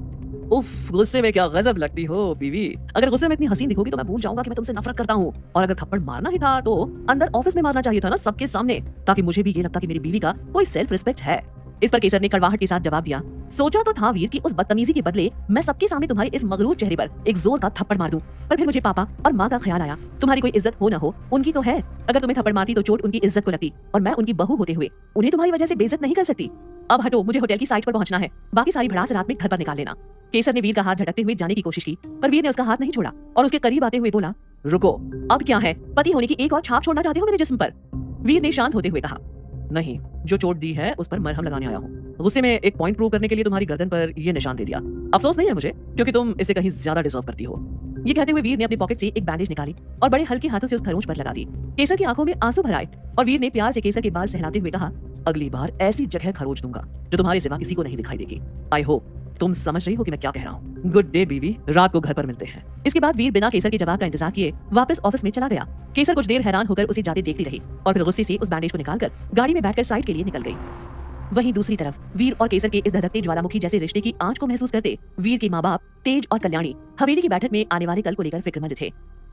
Speaker 1: उफ गुस्से में क्या गजब लगती हो बीवी। अगर गुस्से में इतनी हसीन दिखोगी तो मैं भूल जाऊंगा कि मैं तुमसे नफरत करता हूँ। और अगर थप्पड़ मारना ही था तो अंदर ऑफिस में मारना चाहिए था ना, सबके सामने, ताकि मुझे भी ये लगता कि मेरी बीवी का कोई सेल्फ रिस्पेक्ट है। इस पर केसर ने कड़वाहट के साथ जवाब दिया, सोचा तो था वीर कि उस बदतमीजी के बदले मैं सबके सामने तुम्हारे इस मगरूर चेहरे पर एक जोर का थप्पड़ मार दूं, पर फिर मुझे पापा और माँ का ख्याल आया। तुम्हारी कोई इज्जत हो ना हो, उनकी तो है। अगर तुम्हें थप्पड़ मारती तो चोट उनकी इज्जत को लगती, और मैं उनकी बहू होते हुए उन्हें तुम्हारी वजह से बेइज्जत नहीं कर सकती। अब हटो, मुझे होटल की साइट पर पहुंचना है। बाकी सारी भड़ास रात में घर पर निकाल लेना। केसर ने वीर का हाथ झटकते हुए जाने की कोशिश की, पर वीर ने उसका हाथ नहीं छोड़ा और उसके करीब आते हुए बोला, रुको, अब क्या है? पति होने की एक और छाप छोड़ना चाहते हो मेरे जिस्म पर? वीर ने शांत होते हुए कहा, नहीं, जो चोट दी है उस पर मरहम लगाने आया हूँ। गुस्से में एक पॉइंट प्रूव करने के लिए तुम्हारी गर्दन पर ये निशान दे दिया। अफसोस नहीं है मुझे, क्योंकि तुम इसे कहीं ज्यादा डिजर्व करती हो। ये कहते हुए वीर ने अपनी पॉकेट से एक बैंडेज निकाली और बड़े हल्के हाथों से उस खरोंच पर लगा दी। केसर की आंखों में आंसू भर आए और वीर ने प्यार से केसर के बाल सहलाते हुए कहा, अगली बार ऐसी जगह खरोंच दूंगा जो तुम्हारे सिवा किसी को नहीं दिखाई देगी। आई होप तुम समझ रही हो कि मैं क्या कह रहा हूँ। गुड डे बीवी, रात को घर पर मिलते हैं। इसके बाद वीर बिना केसर के जवाब का इंतजार किए वापस ऑफिस में चला गया। केसर कुछ देर हैरान होकर उसे जाते देखती रही और फिर गुस्से से उस बैंडेज को निकालकर गाड़ी में बैठकर साइड के लिए निकल गई। वहीं दूसरी तरफ वीर और केसर के इस धधकते ज्वालामुखी जैसे रिश्ते की आंच को महसूस करते वीर के माँ बाप तेज और कल्याणी हवेली की बैठक में आने वाले कल को लेकर फिक्रमंद थे।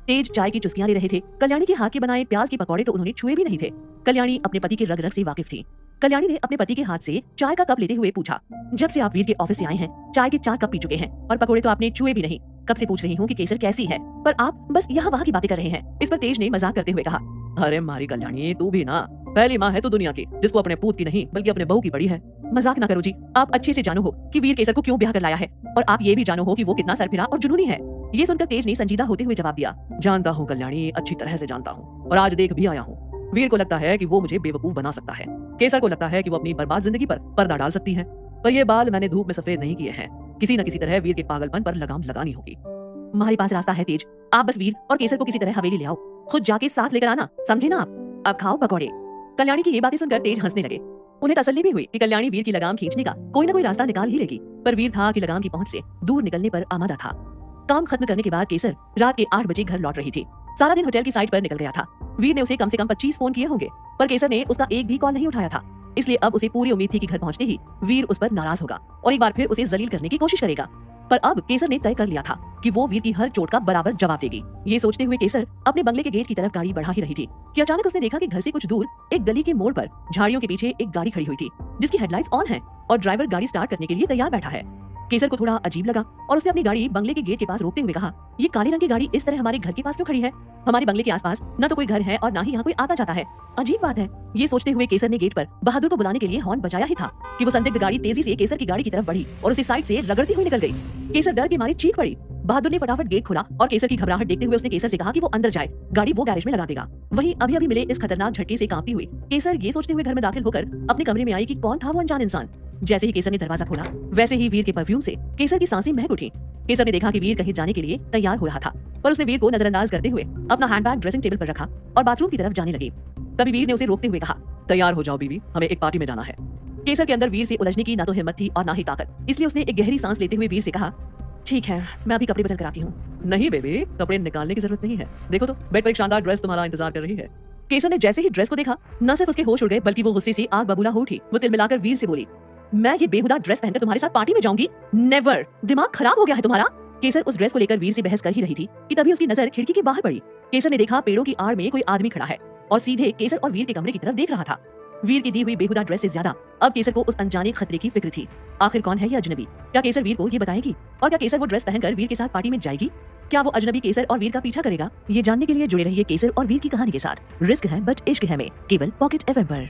Speaker 1: तेज चाय की चुस्कियां ले रहे थे। कल्याणी के हाथ के बनाए प्याज के पकौड़े तो उन्होंने छुए भी नहीं थे। कल्याणी अपने पति के रग रग से वाकिफ थी। कल्याणी ने अपने पति के हाथ से चाय का कप लेते हुए पूछा, जब से आप वीर के ऑफिस से आए हैं चाय के 4 कप पी चुके हैं और पकौड़े तो आपने छुए भी नहीं। कब से पूछ रही हूँ कि केसर कैसी है, पर आप बस यहाँ वहाँ की बातें कर रहे हैं। इस पर तेज ने मजाक करते हुए कहा, अरे मारी कल्याणी, तू भी ना पहली माँ है तो दुनिया की, जिसको अपने पूत की नहीं बल्कि अपने बहू की पड़ी है। मजाक ना करो जी, आप अच्छे से जानो हो कि वीर केसर को क्यों ब्याह कर लाया है, और आप ये भी जानो हो कि वो कितना सरफिरा और जुनूनी है। ये सुनकर तेज ने संजीदा होते हुए जवाब दिया, जानता हूँ कल्याणी, अच्छी तरह से जानता हूँ, और आज देख भी आया हूँ। वीर को लगता है कि वो मुझे बेवकूफ बना सकता है। केसर को लगता है कि वो अपनी बर्बाद जिंदगी पर पर्दा डाल सकती है, पर ये बाल मैंने धूप में सफेद नहीं किए हैं। किसी न किसी तरह वीर के पागलपन पर लगाम लगानी होगी। हमारे पास रास्ता है तेज, आप बस वीर और केसर को किसी तरह हवेली ले आओ, खुद जाके साथ लेकर आना, समझे ना आप? अब खाओ पकौड़े। कल्याणी की ये बातें सुनकर तेज हंसने लगे। उन्हें तसल्ली भी हुई कि कल्याणी वीर की लगाम खींचने का कोई ना कोई रास्ता निकाल ही लेगी, पर वीर था कि लगाम की पहुंच से दूर निकलने पर आमादा था। काम खत्म करने के बाद केसर रात के 8 बजे घर लौट रही थी। सारा दिन होटल की साइट पर निकल गया था। वीर ने उसे कम से कम 25 फोन किए होंगे, पर केसर ने उसका एक भी कॉल नहीं उठाया था। इसलिए अब उसे पूरी उम्मीद थी कि घर पहुंचते ही वीर उस पर नाराज होगा और एक बार फिर उसे जलील करने की कोशिश करेगा। पर अब केसर ने तय कर लिया था कि वो वीर की हर चोट का बराबर जवाब देगी। ये सोचते हुए केसर अपने बंगले के गेट की तरफ गाड़ी बढ़ा ही रही थी कि अचानक उसने देखा कि घर से कुछ दूर एक गली के मोड़ पर झाड़ियों के पीछे एक गाड़ी खड़ी हुई थी, जिसकी हेडलाइट्स ऑन है और ड्राइवर गाड़ी स्टार्ट करने के लिए तैयार बैठा है। केसर को थोड़ा अजीब लगा और उसने अपनी गाड़ी बंगले के गेट के पास रोकते हुए कहा, ये काले रंग की गाड़ी इस तरह हमारे घर के पास क्यों खड़ी है? हमारे बंगले के आसपास न तो कोई घर है और न ही यहाँ कोई आता जाता है। अजीब बात है। ये सोचते हुए केसर ने गेट पर बहादुर को बुलाने के लिए हॉर्न बजाया ही था कि वो संदिग्ध गाड़ी तेजी से केसर की गाड़ी की तरफ बढ़ी और उसे साइड से रगड़ती हुई निकल गई। केसर डर के मारे चीख पड़ी। बहादुर ने फटाफट गेट खोला और केसर की घबराहट देखते हुए उसने केसर से कहा कि वो अंदर जाए, गाड़ी वो गैरेज में लगा देगा। वहीं अभी अभी मिले इस खतरनाक झटके से कांपती हुई केसर ये सोचते हुए घर में दाखिल होकर अपने कमरे में आई कि कौन था वो अनजान इंसान। जैसे ही केसर ने दरवाजा खोला, वैसे ही वीर के परफ्यूम से केसर की सांसें महक उठी। केसर ने देखा कि वीर कहीं जाने के लिए तैयार हो रहा था, पर उसने वीर को नजरअंदाज करते हुए अपना हैंडबैग ड्रेसिंग टेबल पर रखा और बाथरूम की तरफ जाने लगी। तभी वीर ने उसे रोकते हुए कहा, तैयार हो जाओ बीवी, हमें एक पार्टी में जाना है। केसर के अंदर वीर से उलझने की ना तो हिम्मत थी और ना ही ताकत, इसलिए उसने एक गहरी सांस लेते हुए वीर से कहा, ठीक है, मैं अभी कपड़े बदल कर आती हूँ। नहीं बेबी, कपड़े निकालने की जरूरत नहीं है, देखो तो बेड पर एक शानदार ड्रेस तुम्हारा इंतजार कर रही है। केसर ने जैसे ही ड्रेस को देखा, न सिर्फ उसके होश उड़ गए बल्कि वो गुस्से से आग बबूला हो उठी। वो तिलमिलाकर वीर से बोली, मैं ये बेहुदा ड्रेस पहनकर तुम्हारे साथ पार्टी में जाऊंगी? नेवर, दिमाग खराब हो गया है तुम्हारा। केसर उस ड्रेस को लेकर वीर से बहस कर ही रही थी कि तभी उसकी नजर खिड़की के बाहर पड़ी। केसर ने देखा पेड़ों की आड़ में कोई आदमी खड़ा है और सीधे केसर और वीर के कमरे की तरफ देख रहा था। वीर की दी हुई बेहुदा ड्रेस से ज्यादा अब केसर को उस अनजाने खतरे की फिक्र थी। आखिर कौन है ये अजनबी? क्या केसर वीर को ये बताएगी? और क्या केसर वो ड्रेस पहनकर वीर के साथ पार्टी में जाएगी? क्या वो अजनबी केसर और वीर का पीछा करेगा? ये जानने के लिए जुड़े रहिए केसर और वीर की कहानी के साथ। रिस्क है बट इश्क है में केवल पॉकेट एफएम पर।